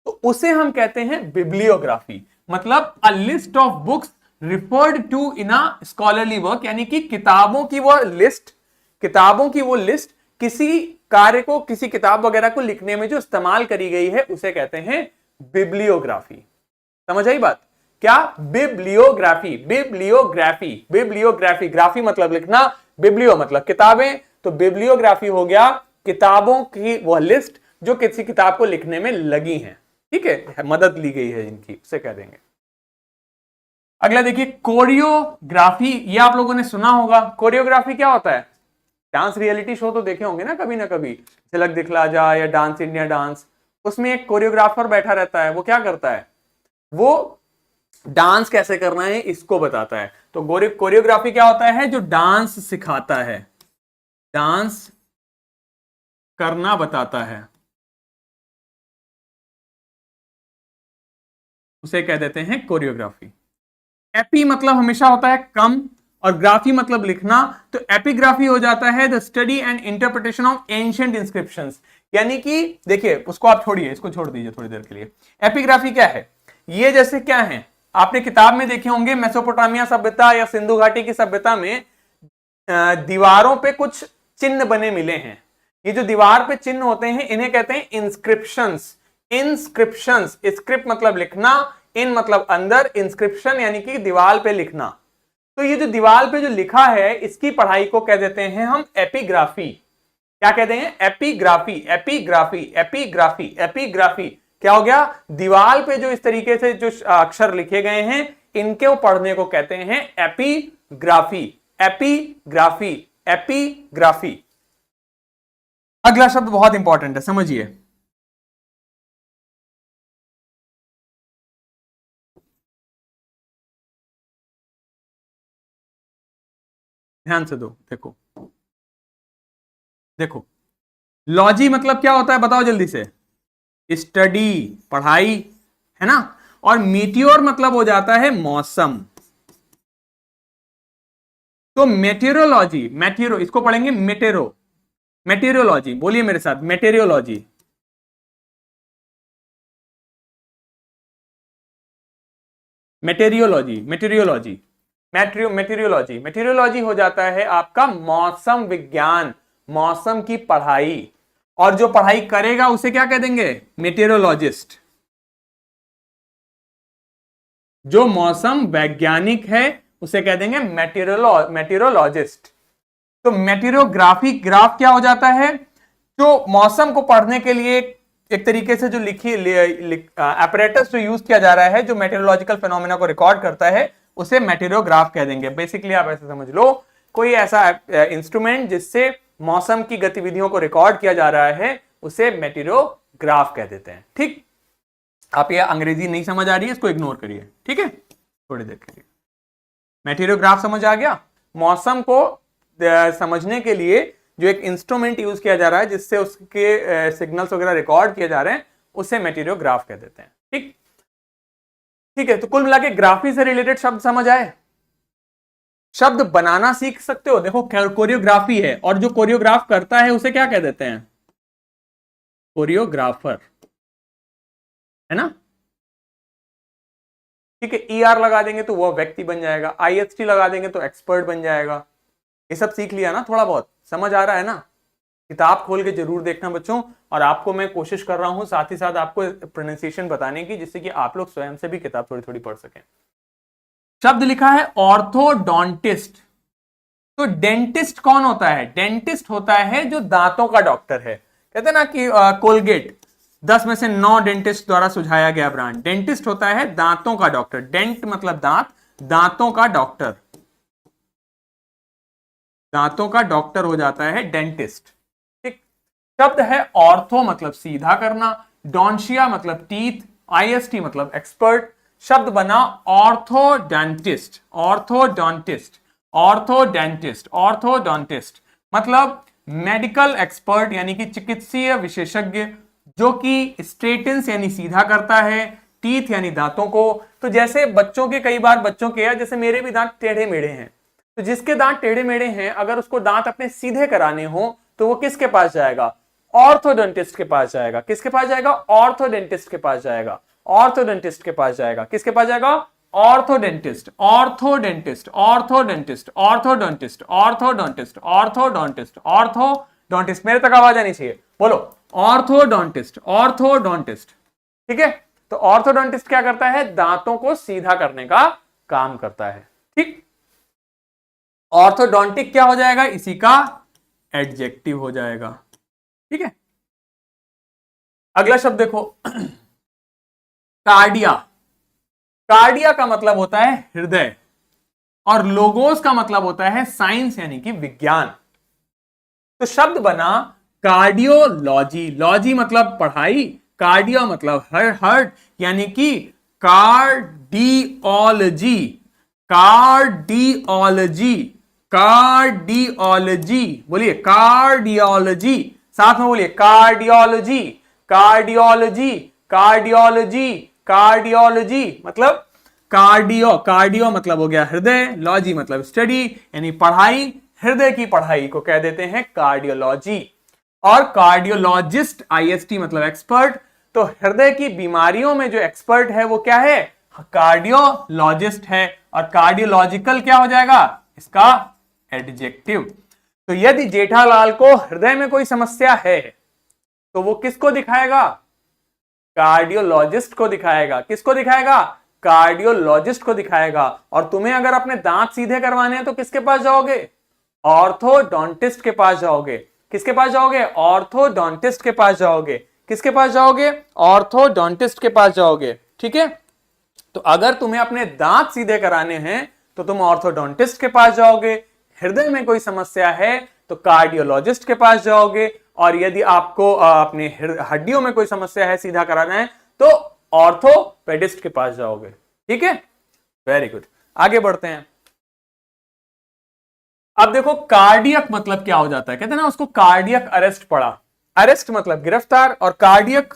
तो उसे हम कहते हैं बिब्लियोग्राफी। मतलब a list of books referred to in a scholarly work, यानी कि किताबों की वो लिस्ट, किताबों की वो लिस्ट किसी कार्य को, किसी किताब वगैरह को लिखने में जो इस्तेमाल करी गई है, उसे कहते हैं बिब्लियोग्राफी। समझ आई बात? क्या? Bibliography, bibliography, bibliography. ग्राफी मतलब लिखना, बिब्लियो मतलब किताबें, तो बिब्लियोग्राफी हो गया किताबों की वह लिस्ट जो किसी किताब को लिखने में लगी हैं। ठीक है, मदद ली गई है जिनकी, उसे कह देंगे। अगला देखिए कोरियोग्राफी, ये आप लोगों ने सुना होगा। कोरियोग्राफी क्या होता है? डांस रियलिटी शो तो देखे होंगे ना कभी, झलक दिखला जा या डांस इंडिया डांस, उसमें एक कोरियोग्राफर बैठा रहता है। वो क्या करता है? वो डांस कैसे करना है इसको बताता है। तो कोरियोग्राफी क्या होता है? जो डांस सिखाता है, डांस करना बताता है, उसे कह देते हैं कोरियोग्राफी। एपी मतलब हमेशा होता है कम, और ग्राफी मतलब लिखना। तो एपिग्राफी हो जाता है the study and interpretation of ancient inscriptions, यानी कि देखिए, उसको आप छोड़िए, इसको छोड़ दीजिए थोड़ी देर के लिए। एपिग्राफी क्या है? ये जैसे क्या है, आपने किताब में देखे होंगे, मेसोपोटामिया सभ्यता या सिंधु घाटी की सभ्यता में दीवारों पे कुछ चिन्ह बने मिले हैं। ये जो दीवार पे चिन्ह होते हैं, इन्हें कहते हैं इंस्क्रिप्शंस। इंस्क्रिप्शंस, स्क्रिप्ट मतलब लिखना, इन मतलब अंदर, इंस्क्रिप्शन यानी कि दीवार पे लिखना। तो ये जो दीवार पे जो लिखा है, इसकी पढ़ाई को कह देते हैं हम एपिग्राफी। क्या कहते हैं? Epigraphy, epigraphy, epigraphy, epigraphy. क्या हो गया? दीवार पे जो इस तरीके से जो अक्षर लिखे गए हैं, इनके पढ़ने को कहते हैं एपिग्राफी, एपिग्राफी, एपिग्राफी। अगला शब्द बहुत इंपॉर्टेंट है, समझिए। ध्यान से दो, देखो देखो, लॉजी मतलब क्या होता है? बताओ जल्दी से। स्टडी, पढ़ाई, है ना। और मीटियोर मतलब हो जाता है मौसम। तो मेटेरियोलॉजी, मेटेरो, इसको पढ़ेंगे मेटेरो, मेटेरियोलॉजी। बोलिए मेरे साथ, meteorology. Meteorology, meteorology, meteorology, meteorology हो जाता है आपका मौसम विज्ञान, मौसम की पढ़ाई। और जो पढ़ाई करेगा उसे क्या कह देंगे? मेटेरियोलॉजिस्ट। जो मौसम वैज्ञानिक है उसे कह देंगे मेटेरियोलॉजिस्ट। तो मेटेरियोग्राफी, ग्राफ क्या हो जाता है? जो मौसम को पढ़ने के लिए एक तरीके से जो लिखी apparatus जो यूज किया जा रहा है, जो मेटेरियोलॉजिकल फिनोमेना को रिकॉर्ड करता है, उसे मेटेरियोग्राफ कह देंगे। बेसिकली आप ऐसे समझ लो, कोई ऐसा इंस्ट्रूमेंट जिससे मौसम की गतिविधियों को रिकॉर्ड किया जा रहा है, उसे मेटेरियोग्राफ कह देते हैं। ठीक, आप ये अंग्रेजी नहीं समझ आ रही है, इसको इग्नोर करिए। ठीक है, थोड़ी देर के लिए। मेटेरियोग्राफ समझ आ गया? मौसम को समझने के लिए जो एक इंस्ट्रूमेंट यूज किया जा रहा है जिससे उसके सिग्नल्स वगैरह रिकॉर्ड किए जा रहे हैं, उसे मेटेरियोग्राफ कह देते हैं। ठीक ठीक है, तो कुल मिला के ग्राफी से रिलेटेड शब्द समझ आए। शब्द बनाना सीख सकते हो। देखो कोरियोग्राफी है, और जो कोरियोग्राफ करता है उसे क्या कह देते हैं? कोरियोग्राफर, है ना। ठीक है, ER लगा देंगे तो वह व्यक्ति बन जाएगा, IST लगा देंगे तो एक्सपर्ट बन जाएगा। ये सब सीख लिया ना, थोड़ा बहुत समझ आ रहा है ना। किताब खोल के जरूर देखना बच्चों, और आपको मैं कोशिश कर रहा हूं साथ ही साथ आपको प्रोनाउंसिएशन बताने की, जिससे कि आप लोग स्वयं से भी किताब थोड़ी थोड़ी पढ़ सकें। शब्द लिखा है ऑर्थोडोंटिस्ट। तो डेंटिस्ट कौन होता है? डेंटिस्ट होता है जो दांतों का डॉक्टर है। कहते हैं ना कि कोलगेट 10 में से 9 डेंटिस्ट द्वारा सुझाया गया ब्रांड। डेंटिस्ट होता है दांतों का डॉक्टर। डेंट मतलब दांत, दांतों का डॉक्टर, दांतों का डॉक्टर हो जाता है डेंटिस्ट। ठीक। शब्द है ऑर्थो मतलब सीधा करना, डॉन्शिया मतलब टीथ, IST मतलब एक्सपर्ट। शब्द बना ऑर्थोडेंटिस्ट। ऑर्थोडोंटिस्ट, ऑर्थोडेंटिस्ट, ऑर्थोडोंटिस्ट मतलब मेडिकल एक्सपर्ट यानी कि चिकित्सीय विशेषज्ञ, जो कि स्ट्रेटन्स यानी सीधा करता है, टीथ यानी दांतों को। तो जैसे बच्चों के, कई बार बच्चों के, जैसे मेरे भी दांत टेढ़े मेढ़े हैं, तो जिसके दांत टेढ़े मेढ़े हैं अगर उसको दांत अपने सीधे कराने हो तो वो किसके पास जाएगा? ऑर्थोडेंटिस्ट के पास जाएगा। किसके पास जाएगा? ऑर्थोडेंटिस्ट के पास जाएगा। ऑर्थोडेंटिस्ट के पास जाएगा। किसके पास जाएगा? ऑर्थोडेंटिस्ट, ऑर्थोडेंटिस्ट, ऑर्थोडेंटिस्ट, ऑर्थोडोंटिस्ट, ऑर्थोडोंटिस्ट, ऑर्थोडोंटिस्ट, ऑर्थोडोंटिस्ट। मेरे तक आवाज आनी चाहिए, बोलो ऑर्थोडोंटिस्ट, ऑर्थोडोंटिस्ट। ठीक है, तो ऑर्थोडोंटिस्ट क्या करता है? दांतों को सीधा करने का काम करता है। ठीक। ऑर्थोडोंटिक क्या हो जाएगा? इसी का एडजेक्टिव हो जाएगा। ठीक है, अगला शब्द देखो कार्डिया। कार्डिया का मतलब होता है हृदय, और लोगोस का मतलब होता है साइंस यानी कि विज्ञान। तो शब्द बना कार्डियोलॉजी। लॉजी मतलब पढ़ाई, कार्डियो मतलब हार्ट यानी कि कार्डियोलॉजी, कार्डियोलॉजी, कार्डियोलॉजी। बोलिए कार्डियोलॉजी, साथ में बोलिए कार्डियोलॉजी, कार्डियोलॉजी, कार्डियोलॉजी, कार्डियोलॉजी मतलब कार्डियो। कार्डियो मतलब हो गया हृदय, लॉजी मतलब स्टडी यानी पढ़ाई, हृदय की पढ़ाई को कह देते हैं कार्डियोलॉजी। और कार्डियोलॉजिस्ट IST मतलब एक्सपर्ट। तो हृदय की बीमारियों में जो एक्सपर्ट है वो क्या है? कार्डियोलॉजिस्ट है। और कार्डियोलॉजिकल क्या हो जाएगा? इसका एडजेक्टिव। तो यदि जेठालाल को हृदय में कोई समस्या है तो वो किसको दिखाएगा? कार्डियोलॉजिस्ट को दिखाएगा। किसको दिखाएगा? कार्डियोलॉजिस्ट को दिखाएगा। और तुम्हें अगर अपने दांत सीधे करवाने हैं तो किसके पास जाओगे? ऑर्थोडोंटिस्ट के पास जाओगे। किसके पास जाओगे? ऑर्थोडोंटिस्ट के पास जाओगे। किसके पास जाओगे? ऑर्थोडोंटिस्ट के पास जाओगे। ठीक है, तो अगर तुम्हें अपने दांत सीधे कराने हैं तो तुम ऑर्थोडोंटिस्ट के पास जाओगे। हृदय में कोई समस्या है तो कार्डियोलॉजिस्ट के पास जाओगे। और यदि आपको अपने हड्डियों में कोई समस्या है, सीधा कराना है, तो ऑर्थोपेडिस्ट के पास जाओगे। ठीक है, वेरी गुड, आगे बढ़ते हैं। अब देखो कार्डियक मतलब क्या हो जाता है? कहते हैं ना उसको कार्डियक अरेस्ट पड़ा। अरेस्ट मतलब गिरफ्तार, और कार्डियक,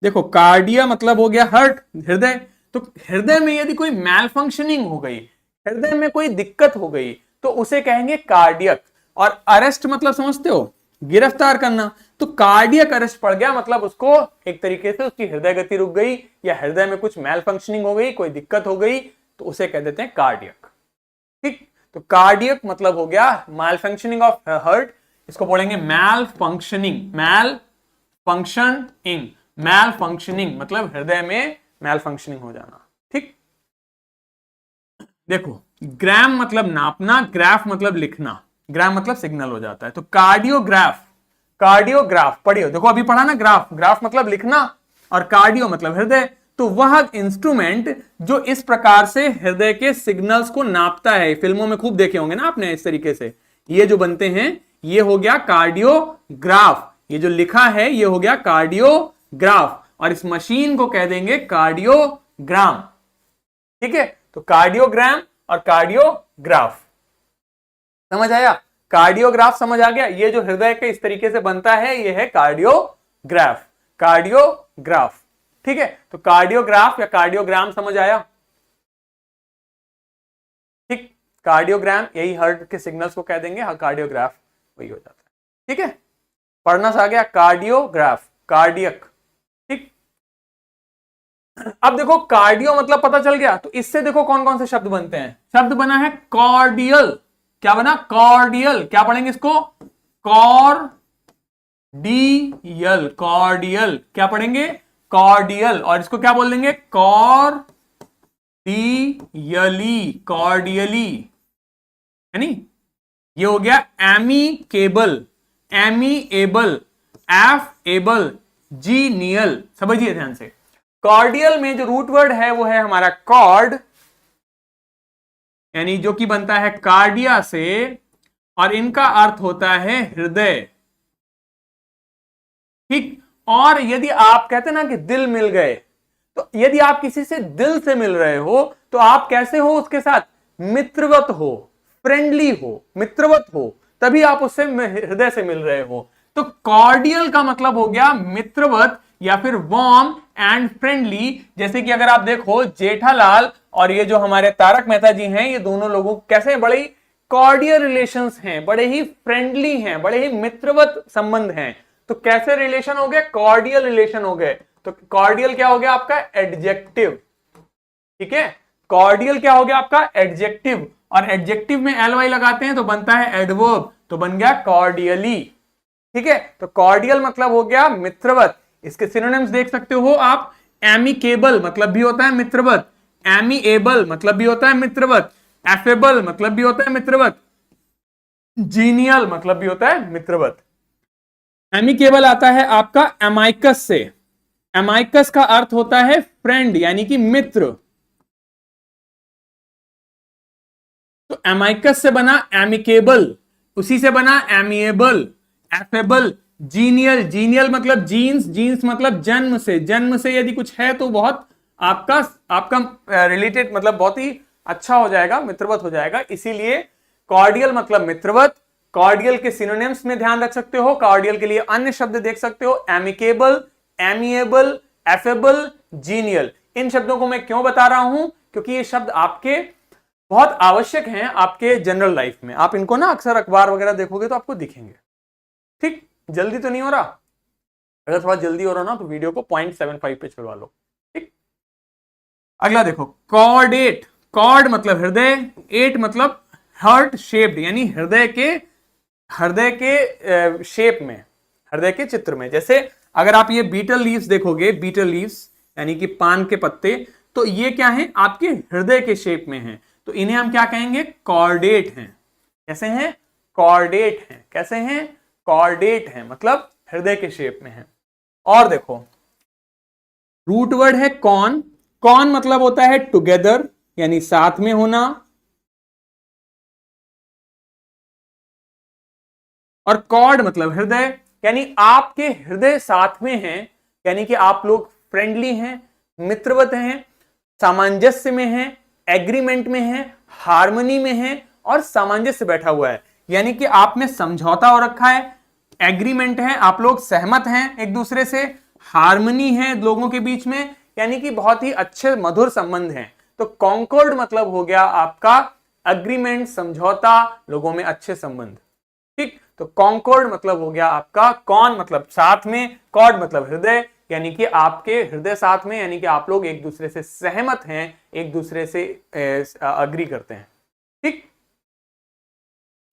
देखो कार्डिया मतलब हो गया हार्ट, हृदय। तो हृदय में यदि कोई मैल फंक्शनिंग हो गई, हृदय में कोई दिक्कत हो गई, तो उसे कहेंगे कार्डियक। और अरेस्ट मतलब समझते हो? गिरफ्तार करना। तो कार्डियक अरेस्ट पड़ गया मतलब उसको एक तरीके से उसकी हृदय गति रुक गई, या हृदय में कुछ मैल फंक्शनिंग हो गई, कोई दिक्कत हो गई, तो उसे कह देते हैं कार्डियक। ठीक, तो कार्डियक मतलब हो गया मैल फंक्शनिंग ऑफ हार्ट, इसको बोलेंगे मैल फंक्शनिंग। मैल फंक्शनिंग, मैल फंक्शनिंग मतलब हृदय में मैल फंक्शनिंग हो जाना। ठीक, देखो ग्राम मतलब नापना, ग्राफ मतलब लिखना, ग्राम मतलब सिग्नल हो जाता है। तो कार्डियोग्राफ, कार्डियोग्राफ पढ़ियो, देखो अभी पढ़ा ना ग्राफ, ग्राफ मतलब लिखना और कार्डियो मतलब हृदय। तो वह इंस्ट्रूमेंट जो इस प्रकार से हृदय के सिग्नल्स को नापता है, फिल्मों में खूब देखे होंगे ना आपने, इस तरीके से ये जो बनते हैं, ये हो गया कार्डियोग्राफ। ये जो लिखा है ये हो गया कार्डियोग्राफ, और इस मशीन को कह देंगे कार्डियोग्राम। ठीक है, तो कार्डियोग्राम और कार्डियोग्राफ। समझ आया? कार्डियोग्राफ समझ आ गया? ये जो हृदय के इस तरीके से बनता है ये है कार्डियोग्राफ, कार्डियोग्राफ। ठीक है, तो कार्डियोग्राफ या कार्डियोग्राम समझ आया? ठीक, कार्डियोग्राम यही हार्ट के सिग्नल्स को कह देंगे, हाँ कार्डियोग्राफ वही हो जाता है। ठीक है, पढ़ना सा आ गया, कार्डियोग्राफ, कार्डियक। ठीक, अब देखो कार्डियो मतलब पता चल गया, तो इससे देखो कौन कौन से शब्द बनते हैं। शब्द बना है कॉर्डियल। क्या बना? कॉर्डियल। क्या पढ़ेंगे इसको? Cordial, cordial. क्या पढ़ेंगे? कॉर्डियल। और इसको क्या बोल देंगे? Cordially, cordially. है नी? ये हो गया एमिकेबल, एमिएबल, एफएबल, जीनियल। समझिए ध्यान से, कॉर्डियल में जो रूट वर्ड है वो है हमारा कॉर्ड, यानी जो कि बनता है कार्डिया से, और इनका अर्थ होता है हृदय। ठीक, और यदि आप कहते ना कि दिल मिल गए, तो यदि आप किसी से दिल से मिल रहे हो तो आप कैसे हो उसके साथ? मित्रवत हो, फ्रेंडली हो, मित्रवत हो, तभी आप उससे हृदय से मिल रहे हो। तो कॉर्डियल का मतलब हो गया मित्रवत या फिर वार्म एंड फ्रेंडली। जैसे कि अगर आप देखो जेठालाल और ये जो हमारे तारक मेहता जी हैं, ये दोनों लोगों कैसे बड़े ही कॉर्डियल रिलेशंस हैं, बड़े ही फ्रेंडली हैं, बड़े ही मित्रवत संबंध हैं। तो कैसे रिलेशन हो गए? कॉर्डियल रिलेशन हो गए। तो कॉर्डियल क्या हो गया आपका? एडजेक्टिव। ठीक है, कॉर्डियल क्या हो गया आपका? एडजेक्टिव। और एडजेक्टिव में एल वाई लगाते हैं तो बनता है एडवर्ब, तो बन गया कॉर्डियली। ठीक है, तो कॉर्डियल मतलब हो गया मित्रवत। इसके सिनोनिम्स देख सकते हो आप। एमिकेबल मतलब भी होता है मित्रवत, एमिएबल मतलब भी होता है मित्रवत, एफेबल मतलब भी होता है मित्रवत, जीनियल मतलब भी होता है मित्रवत। एमिकेबल आता है आपका एमाइकस से। एमाइकस का अर्थ होता है फ्रेंड यानी कि मित्र। तो एमाइकस से बना एमिकेबल, उसी से बना एमिएबल, एफेबल, जीनियल। जीनियल मतलब जीन्स, जीन्स मतलब जन्म से। जन्म से यदि कुछ है तो बहुत आपका रिलेटेड, मतलब बहुत ही अच्छा हो जाएगा, मित्रवत हो जाएगा। इसीलिए कॉर्डियल मतलब मित्रवत। कॉर्डियल के सिनोनिम्स में ध्यान रख सकते हो, कॉर्डियल के लिए अन्य शब्द देख सकते हो, एमिकेबल, एमिएबल, एफेबल, जीनियल। इन शब्दों को मैं क्यों बता रहा हूं? क्योंकि ये शब्द आपके बहुत आवश्यक हैं आपके जनरल लाइफ में। आप इनको ना अक्सर अखबार वगैरह देखोगे तो आपको दिखेंगे। ठीक, जल्दी तो नहीं हो रहा? अगर थोड़ा जल्दी हो रहा ना तो वीडियो को 0.75 पे चलवा लो। ठीक, अगला देखो, कॉर्डेट। कॉर्ड मतलब हृदय, एट मतलब हार्ट शेप्ड, यानी हृदय के शेप में, हृदय के चित्र में। जैसे अगर आप ये बीटल लीव्स देखोगे, बीटल लीव्स यानी कि पान के पत्ते, तो ये क्या है? आपके हृदय के शेप में है, तो इन्हें हम क्या कहेंगे? कॉर्डेट हैं। कैसे हैं? कॉर्डेट हैं। कैसे हैं? कॉर्डेट हैं, मतलब हृदय के शेप में है। और देखो, रूट वर्ड है कॉन। कॉन मतलब होता है टुगेदर, यानी साथ में होना। और कॉर्ड मतलब हृदय, यानी आपके हृदय साथ में हैं, यानी कि आप लोग फ्रेंडली हैं, मित्रवत हैं, सामंजस्य में हैं, एग्रीमेंट में हैं, हार्मनी में हैं, और सामंजस्य बैठा हुआ है, यानी कि आप में समझौता हो रखा है, एग्रीमेंट है, आप लोग सहमत हैं एक दूसरे से, हार्मनी है लोगों के बीच में, यानी कि बहुत ही अच्छे मधुर संबंध हैं। तो कॉन्कॉर्ड मतलब हो गया आपका अग्रीमेंट, समझौता, लोगों में अच्छे संबंध। ठीक, तो कॉन्कॉर्ड मतलब हो गया आपका, कॉन मतलब साथ में, कॉर्ड मतलब हृदय, यानी कि आपके हृदय साथ में, यानी कि आप लोग एक दूसरे से सहमत हैं, एक दूसरे से अग्री करते हैं। ठीक,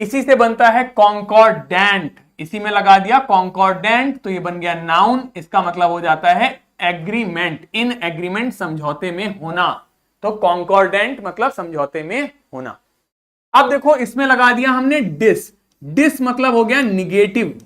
इसी से बनता है कॉन्कॉर्डेंट। इसी में लगा दिया कॉन्कॉर्डेंट, तो ये बन गया नाउन। इसका मतलब हो जाता है एग्रीमेंट, इन एग्रीमेंट, समझौते में होना। तो कॉन्कॉर्डेंट मतलब समझौते में होना। अब देखो इसमें लगा दिया हमने डिस। डिस मतलब हो गया निगेटिव,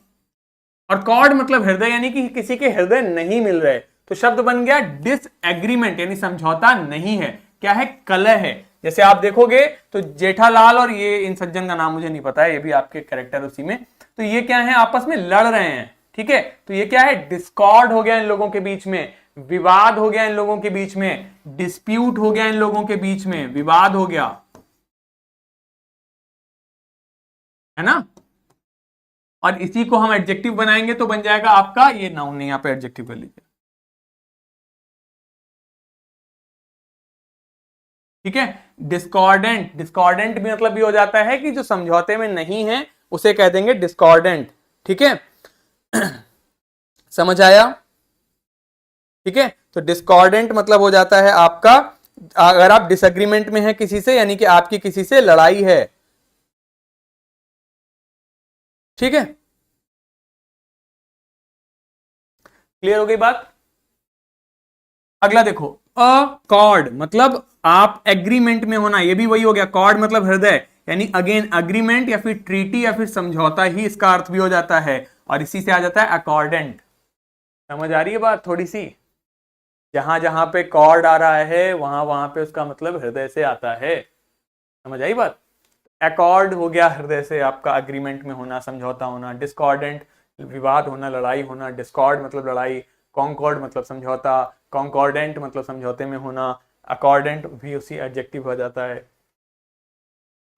और कॉर्ड मतलब हृदय, यानी कि किसी के हृदय नहीं मिल रहे, तो शब्द बन गया डिस एग्रीमेंट, यानी समझौता नहीं है। क्या है? कलह है। जैसे आप देखोगे तो जेठालाल और ये इन सज्जन का नाम मुझे नहीं पता है, ये भी आपके कैरेक्टर उसी में, तो ये क्या है? आपस में लड़ रहे हैं। ठीक है, तो ये क्या है? डिस्कॉर्ड हो गया इन लोगों के बीच में, विवाद हो गया इन लोगों के बीच में, डिस्प्यूट हो गया इन लोगों के बीच में, विवाद हो गया। है ना। और इसी को हम एडजेक्टिव बनाएंगे तो बन जाएगा आपका ये नाउन, नहीं यहां पे एडजेक्टिव कर लीजिए, ठीक है। डिस्कॉर्डेंट, डिस्कॉर्डेंट भी मतलब ये हो जाता है कि जो समझौते में नहीं है उसे कह देंगे डिस्कॉर्डेंट, ठीक है। समझ आया, ठीक है। तो डिस्कॉर्डेंट मतलब हो जाता है आपका अगर आप डिसएग्रीमेंट में हैं किसी से, यानी कि आपकी किसी से लड़ाई है, ठीक है। क्लियर हो गई बात। अगला देखो, अकॉर्ड मतलब आप एग्रीमेंट में होना, ये भी वही हो गया। कॉर्ड मतलब हृदय, यानी अगेन अग्रीमेंट या फिर ट्रीटी या फिर समझौता ही इसका अर्थ भी हो जाता है, और इसी से आ जाता है अकॉर्डेंट। समझ आ रही है बात थोड़ी सी। जहां जहां पे कॉर्ड आ रहा है वहां वहां पे उसका मतलब हृदय से आता है। समझ आई बात। एकॉर्ड हो गया हृदय से आपका अग्रीमेंट में होना, समझौता होना। डिस्कॉर्डेंट विवाद होना, लड़ाई होना। डिस्कॉर्ड मतलब लड़ाई, कॉन्कॉर्ड मतलब समझौता, कॉन्कॉर्डेंट मतलब समझौते में होना, अकॉर्डेंट भी उसी एडजेक्टिव हो जाता है।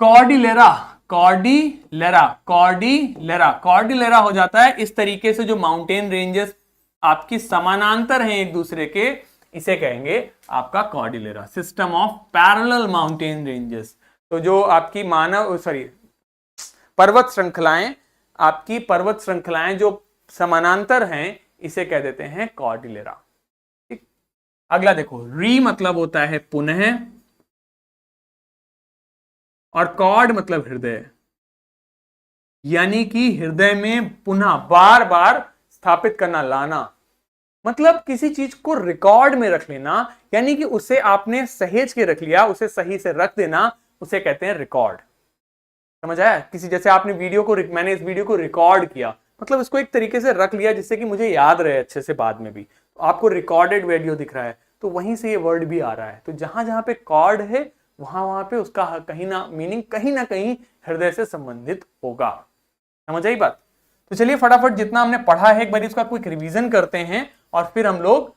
कॉर्डिलेरा, कॉर्डिलेरा, कॉर्डिलेरा, कॉर्डिलेरा हो जाता है इस तरीके से जो माउंटेन रेंजेस आपकी समानांतर हैं एक दूसरे के, इसे कहेंगे आपका Cordillera, system of parallel mountain ranges. तो जो आपकी पर्वत श्रृंखलाएं, आपकी पर्वत श्रृंखलाएं जो समानांतर हैं, इसे कह देते हैं कॉर्डिलेरा, ठीक। अगला देखो, री मतलब होता है पुनः, और कॉर्ड मतलब हृदय, यानी कि हृदय में पुनः बार बार स्थापित करना, लाना। मतलब किसी चीज को रिकॉर्ड में रख लेना, यानी कि उसे आपने सहेज के रख लिया, उसे सही से रख देना, उसे कहते हैं रिकॉर्ड। समझ आया। किसी जैसे आपने मैंने इस वीडियो को रिकॉर्ड किया, मतलब इसको एक तरीके से रख लिया जिससे कि मुझे याद रहे अच्छे से बाद में भी। तो आपको रिकॉर्डेड वीडियो दिख रहा है, तो वहीं से ये वर्ड भी आ रहा है। तो जहां जहां पे कॉर्ड है वहां वहां पे उसका कहीं ना कहीं हृदय से संबंधित होगा। समझ आई बात। तो चलिए फटाफट जितना हमने पढ़ा है एक बार इसका क्विक रिवीजन करते हैं, और फिर हम लोग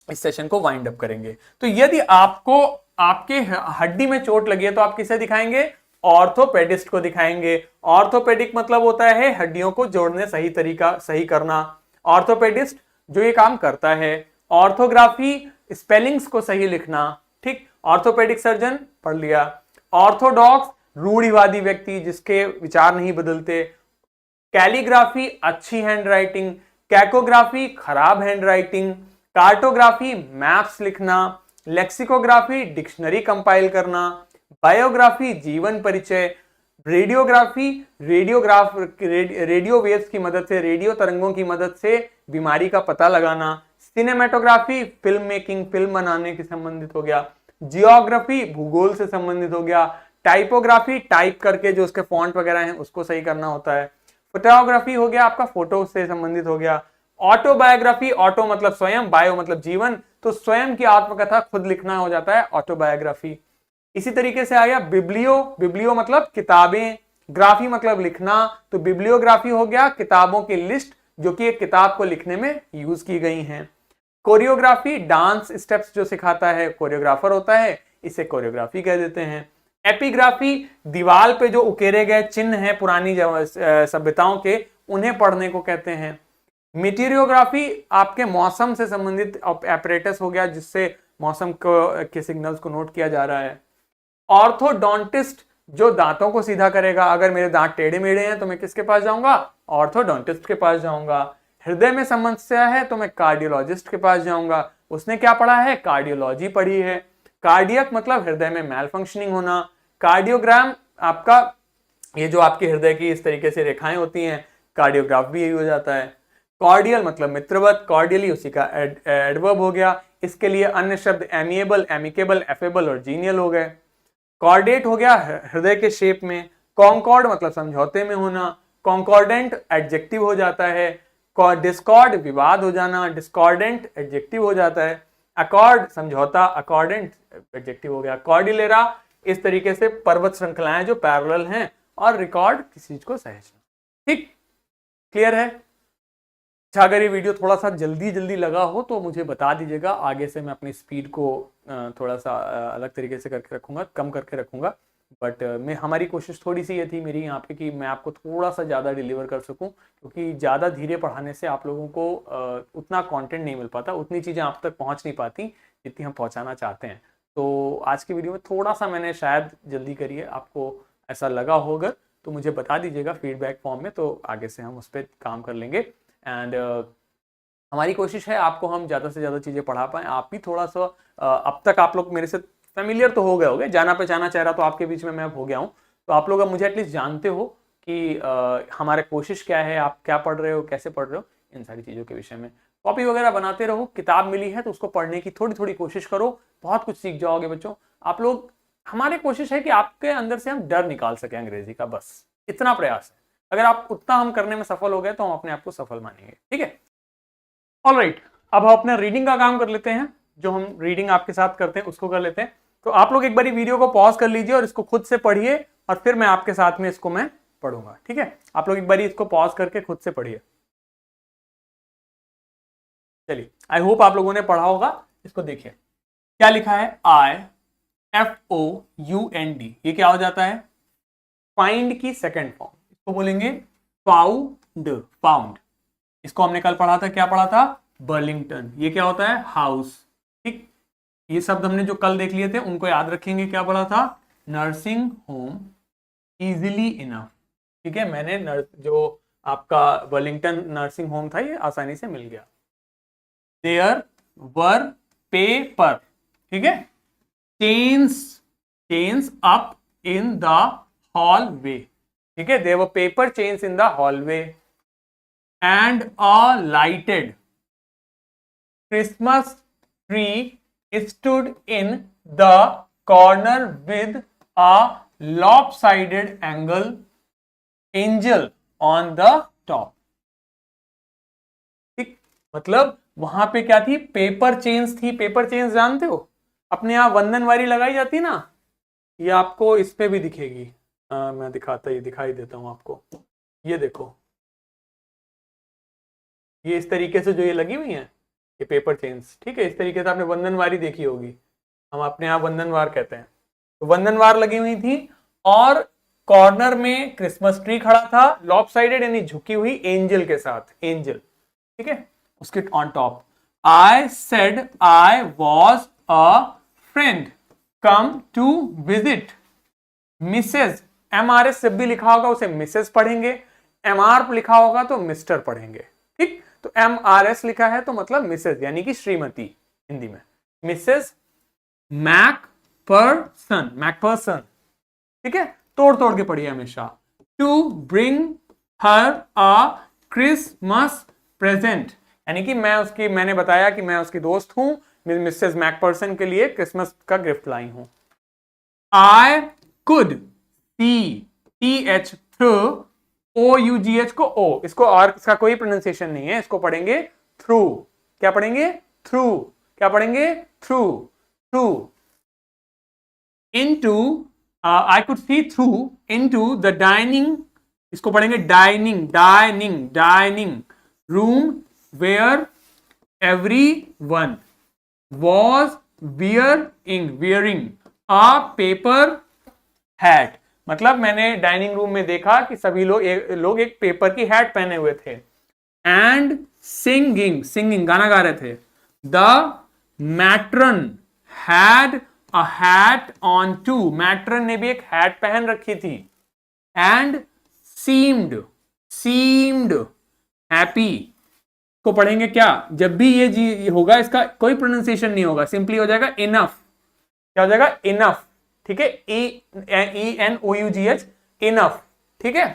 इस सेशन को वाइंड अप करेंगे। तो यदि आपको आपके हड्डी में चोट लगी है तो आप किसे दिखाएंगे? ऑर्थोपेडिस्ट को दिखाएंगे। ऑर्थोपेडिक मतलब होता है हड्डियों को जोड़ने, सही करना। ऑर्थोपेडिस्ट जो ये काम करता है। ऑर्थोग्राफी स्पेलिंग्स को सही लिखना, ठीक। ऑर्थोपेडिक सर्जन पढ़ लिया। ऑर्थोडॉक्स रूढ़िवादी व्यक्ति जिसके विचार नहीं बदलते। कैलीग्राफी अच्छी हैंडराइटिंग। कैकोग्राफी खराब हैंडराइटिंग। कार्टोग्राफी मैप्स लिखना। लेक्सिकोग्राफी डिक्शनरी कंपाइल करना। बायोग्राफी जीवन परिचय। रेडियोग्राफी रेडियो वेव्स की मदद से, रेडियो तरंगों की मदद से बीमारी का पता लगाना। सिनेमेटोग्राफी फिल्म मेकिंग, फिल्म बनाने के संबंधित हो गया। जियोग्राफी भूगोल से संबंधित हो गया। टाइपोग्राफी टाइप करके जो उसके फॉन्ट वगैरह हैं उसको सही करना होता है। फोटोग्राफी हो गया आपका, फोटो से संबंधित हो गया। ऑटोबायोग्राफी, ऑटो मतलब स्वयं, बायो मतलब जीवन, तो स्वयं की आत्मकथा खुद लिखना हो जाता है ऑटोबायोग्राफी। इसी तरीके से आया बिब्लियो, बिब्लियो मतलब किताबें, ग्राफी मतलब लिखना, तो बिब्लियोग्राफी हो गया किताबों की लिस्ट जो कि एक किताब को लिखने में यूज की गई हैं। कोरियोग्राफी डांस स्टेप्स जो सिखाता है, कोरियोग्राफर होता है, इसे कोरियोग्राफी कह देते हैं। एपिग्राफी दीवार पे जो उकेरे गए चिन्ह हैं पुरानी सभ्यताओं के, उन्हें पढ़ने को कहते हैं। मीटेरियोग्राफी आपके मौसम से संबंधित ऑपरेटस हो गया जिससे मौसम के सिग्नल्स को नोट किया जा रहा है। ऑर्थोडोंटिस्ट जो दांतों को सीधा करेगा, अगर मेरे दांत टेढ़े मेढ़े हैं तो मैं किसके पास जाऊंगा? ऑर्थोडोंटिस्ट के पास जाऊंगा। हृदय में समस्या है तो मैं कार्डियोलॉजिस्ट के पास जाऊंगा। उसने क्या पढ़ा है? कार्डियोलॉजी पढ़ी है। कार्डियक मतलब हृदय में मैल फंक्शनिंग होना। कार्डियोग्राम आपका ये जो आपके हृदय की इस तरीके से रेखाएं होती हैं, कार्डियोग्राफ भी यही हो जाता है। कॉर्डियल मतलब मित्रवत, कॉर्डियली उसी का एडवर्ब हो गया। इसके लिए अन्य शब्द एमिएबल, एमिकेबल, एफेबल और जीनियल हो गए। कॉर्डेट हो गया हृदय के शेप में। कॉन्कॉर्ड मतलब समझौते में होना। कॉन्कॉर्डेंट एडजेक्टिव हो जाता है। डिस्कॉर्ड विवाद हो जाना, डिस्कॉर्डेंट एडजेक्टिव हो जाता है। अकॉर्ड समझौता, अकॉर्डेंट एडजेक्टिव हो गया। कॉर्डिलेरा इस तरीके से पर्वत श्रृंखलाएं जो पैरेलल हैं, और रिकॉर्ड किसी चीज को सहेजना। ठीक, क्लियर है? अच्छा, अगर ये वीडियो थोड़ा सा जल्दी लगा हो तो मुझे बता दीजिएगा, आगे से मैं अपनी स्पीड को थोड़ा सा अलग तरीके से करके रखूंगा, कम करके रखूंगा। बट मैं हमारी कोशिश थोड़ी सी ये थी मेरी यहाँ पे कि मैं आपको थोड़ा सा ज़्यादा डिलीवर कर सकूँ, क्योंकि ज़्यादा धीरे पढ़ाने से आप लोगों को उतना कंटेंट नहीं मिल पाता, उतनी चीज़ें आप तक पहुँच नहीं पाती जितनी हम पहुँचाना चाहते हैं। तो आज की वीडियो में थोड़ा सा मैंने शायद जल्दी करी है, आपको ऐसा लगा होगा तो मुझे बता दीजिएगा फीडबैक फॉर्म में, तो आगे से हम उस पर काम कर लेंगे। एंड हमारी कोशिश है आपको हम ज़्यादा से ज़्यादा चीज़ें पढ़ा पाएँ। आप भी थोड़ा सा अब तक आप लोग मेरे से फेमिलियर तो हो गए होगे, जाना पहचाना चेहरा तो आपके बीच में मैं हो गया हूँ, तो आप लोग अब मुझे एटलीस्ट जानते हो कि हमारा कोशिश क्या है, आप क्या पढ़ रहे हो, कैसे पढ़ रहे हो, इन सारी चीज़ों के विषय में। कॉपी वगैरह बनाते रहो, किताब मिली है तो उसको पढ़ने की थोड़ी थोड़ी कोशिश करो, बहुत कुछ सीख जाओगे बच्चों आप लोग। हमारी कोशिश है कि आपके अंदर से हम डर निकाल सकें अंग्रेजी का, बस इतना प्रयास है। अगर आप उतना हम करने में सफल हो गए तो हम अपने आप को सफल मानेंगे, ठीक है। ऑलराइट, अब हम अपने रीडिंग का काम कर लेते हैं, जो हम रीडिंग आपके साथ करते हैं उसको कर लेते हैं। तो आप लोग एक बार वीडियो को पॉज कर लीजिए और इसको खुद से पढ़िए, और फिर मैं आपके साथ में इसको मैं पढ़ूंगा, ठीक है। आप लोग एक बार इसको पॉज करके खुद से पढ़िए। चलिए, आई होप आप लोगों ने पढ़ा होगा। इसको देखिए क्या लिखा है, IFOUND, ये क्या हो जाता है, फाइंड की सेकंड फॉर्म, इसको बोलेंगे फाउंड, फाउंड। इसको हमने कल पढ़ा था, क्या पढ़ा था, बर्लिंगटन। ये क्या होता है, हाउस, ठीक। ये शब्द हमने जो कल देख लिए थे उनको याद रखेंगे, क्या पढ़ा था, नर्सिंग होम, इजिली इनफ, ठीक है। मैंने जो आपका बर्लिंगटन नर्सिंग होम था ये आसानी से मिल गया। देयर वर पेपर, ठीक है, chains, chains up in the hallway, ठीक है, there were paper chains in the hallway and a lighted Christmas tree stood in the corner with a lopsided angel on the top, ठीक। मतलब वहां पे क्या थी, पेपर चेन्स थी। Paper chains जानते हो, अपने यहां वंदनवारी लगाई जाती ना, ये आपको इस पे भी दिखेगी। मैं दिखाता, ये दिखाई देता हूं आपको, ये देखो, ये इस तरीके से जो ये लगी हुई है, ये पेपर चेन्स, ठीक है। इस तरीके से आपने वंदनवारी देखी होगी, हम अपने यहाँ वंदनवार कहते हैं। तो वंदनवार लगी हुई थी और कॉर्नर में क्रिसमस ट्री खड़ा था, लॉपसाइडेड यानी झुकी हुई, एंजल के साथ, एंजल, ठीक है, उसके on top. I said I was a friend come to visit Mrs, MRS जब भी लिखा होगा उसे मिसेज पढ़ेंगे, MR लिखा होगा तो मिस्टर पढ़ेंगे, ठीक। तो MRS लिखा है तो मतलब मिसेज यानी कि श्रीमती हिंदी में, मिसेज मैकपर्सन, मैकपर्सन, ठीक है, तोड़ तोड़ के पढ़िए हमेशा। To bring her a Christmas present, यानी कि मैंने बताया कि मैं उसकी दोस्त हूं, मिसेज मैकपर्सन के लिए क्रिसमस का गिफ्ट लाई हूं। आई could C, TH through, OUGH को O, इसको और इसका कोई प्रोनाउंसिएशन नहीं है, इसको पढ़ेंगे थ्रू। क्या पढ़ेंगे, थ्रू, क्या पढ़ेंगे, through, through. Into, I could see through into the dining, इसको पढ़ेंगे dining, dining, dining room where everyone was wearing a paper hat, मतलब मैंने डाइनिंग रूम में देखा कि सभी लोग एक पेपर की हैट पहने हुए थे। एंड सिंगिंग, सिंगिंग गाना गा रहे थे। The matron had a hat on too, matron ने भी एक हैट पहन रखी थी। एंड सीम्ड, सीम्ड हैप्पी को पढ़ेंगे क्या, जब भी ये जी होगा इसका कोई प्रोनाउंसिएशन नहीं होगा, सिंपली हो जाएगा इनफ। क्या हो जाएगा, इनफ, ठीक है, ENOUGH, इनफ, ठीक है।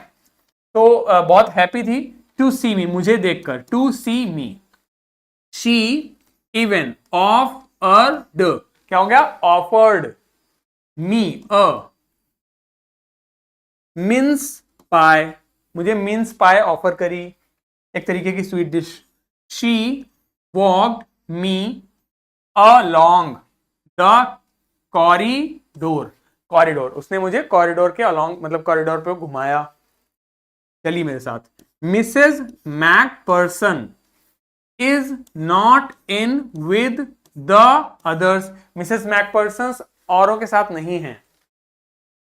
तो बहुत हैप्पी थी, टू सी मी, मुझे देखकर, to see me. She even offered, क्या हो गया, ऑफर्ड मी अ मिन्स पाई, मुझे मिन्स पाई ऑफर करी, एक तरीके की sweet dish. She walked me along the corridor, corridor, उसने मुझे कॉरिडोर के अलोंग मतलब कॉरिडोर पे घुमाया। चलिए मेरे साथ, Mrs Macpherson is not in with the others, Mrs Macpherson औरों के साथ नहीं है।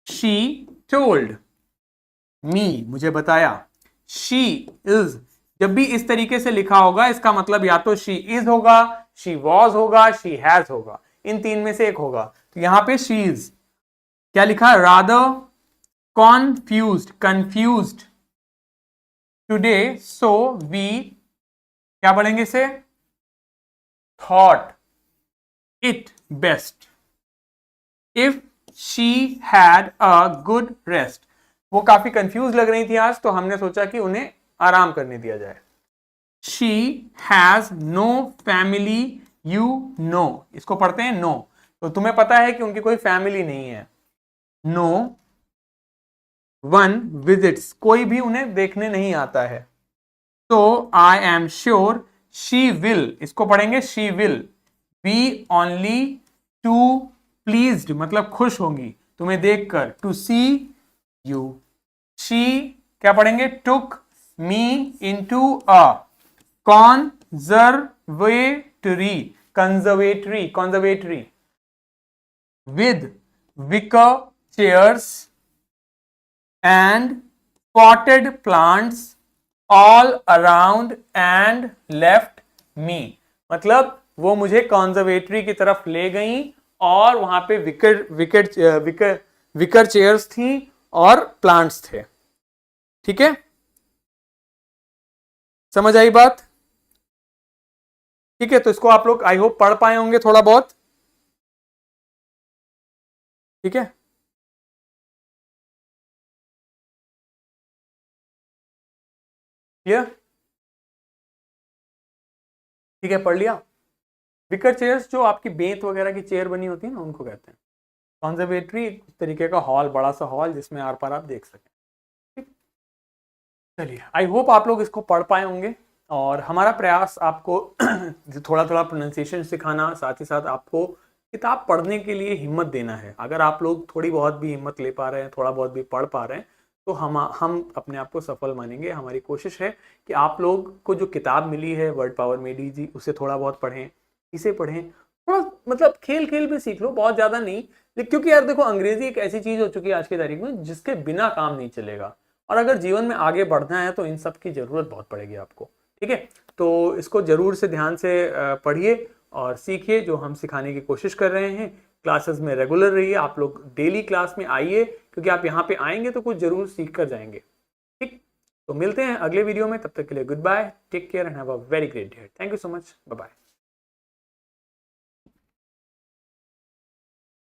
शी टोल्ड मी, मुझे बताया। शी इज, जब भी इस तरीके से लिखा होगा इसका मतलब या तो शी इज होगा, शी वॉज होगा, शी हैज होगा, इन तीन में से एक होगा। तो यहां पे शी इज क्या लिखा है, rather confused today so we क्या पढ़ेंगे इसे, thought it best if she had a good rest. वो काफी कंफ्यूज लग रही थी आज, तो हमने सोचा कि उन्हें आराम करने दिया जाए। She has no family you know, इसको पढ़ते हैं नो, तो तुम्हें पता है कि उनकी कोई फैमिली नहीं है। नो वन विजिट्स, कोई भी उन्हें देखने नहीं आता है। तो I am sure she will, इसको पढ़ेंगे she will be only too pleased, मतलब खुश होंगी तुम्हें देखकर, टू सी यू। शी क्या पढ़ेंगे, took me into a conservatory with wicker chairs and potted plants all around and left me, मतलब वो मुझे कंजर्वेटरी की तरफ ले गई और वहां पे विकर चेयर्स थी और प्लांट्स थे। ठीक है, समझ आई बात? ठीक है, तो इसको आप लोग आई होप पढ़ पाए होंगे थोड़ा बहुत। ठीक है, क्लियर? ठीक है, पढ़ लिया। विकर चेयर्स जो आपकी बेंत वगैरह की चेयर बनी होती है ना, उनको कहते हैं। कंजर्वेटरी एक तरीके का हॉल, बड़ा सा हॉल जिसमें आर पार आप देख सकें। ठीक, चलिए, आई होप आप लोग इसको पढ़ पाए होंगे। और हमारा प्रयास आपको थोड़ा थोड़ा प्रोनाउंसिएशन सिखाना, साथ ही साथ आपको किताब पढ़ने के लिए हिम्मत देना है। अगर आप लोग थोड़ी बहुत भी हिम्मत ले पा रहे हैं, थोड़ा बहुत भी पढ़ पा रहे हैं, तो हम अपने आप को सफल मानेंगे। हमारी कोशिश है कि आप लोग को जो किताब मिली है वर्ड पावर मेडी जी, उसे थोड़ा बहुत पढ़ें, इसे पढ़ें, थोड़ा मतलब खेल खेल में सीख लो, बहुत ज्यादा नहीं। लेकिन क्योंकि यार देखो, अंग्रेजी एक ऐसी चीज हो चुकी है आज की तारीख में जिसके बिना काम नहीं चलेगा, और अगर जीवन में आगे बढ़ना है तो इन सब की जरूरत बहुत पड़ेगी आपको। ठीक है, तो इसको जरूर से ध्यान से पढ़िए और सीखिए जो हम सिखाने की कोशिश कर रहे हैं। क्लासेस में रेगुलर रहिए, आप लोग डेली क्लास में आइए, क्योंकि आप यहाँ पे आएंगे तो कुछ जरूर सीख कर जाएंगे। ठीक, तो मिलते हैं अगले वीडियो में, तब तक के लिए goodbye, take care and have a very great day. Thank you so much, bye bye.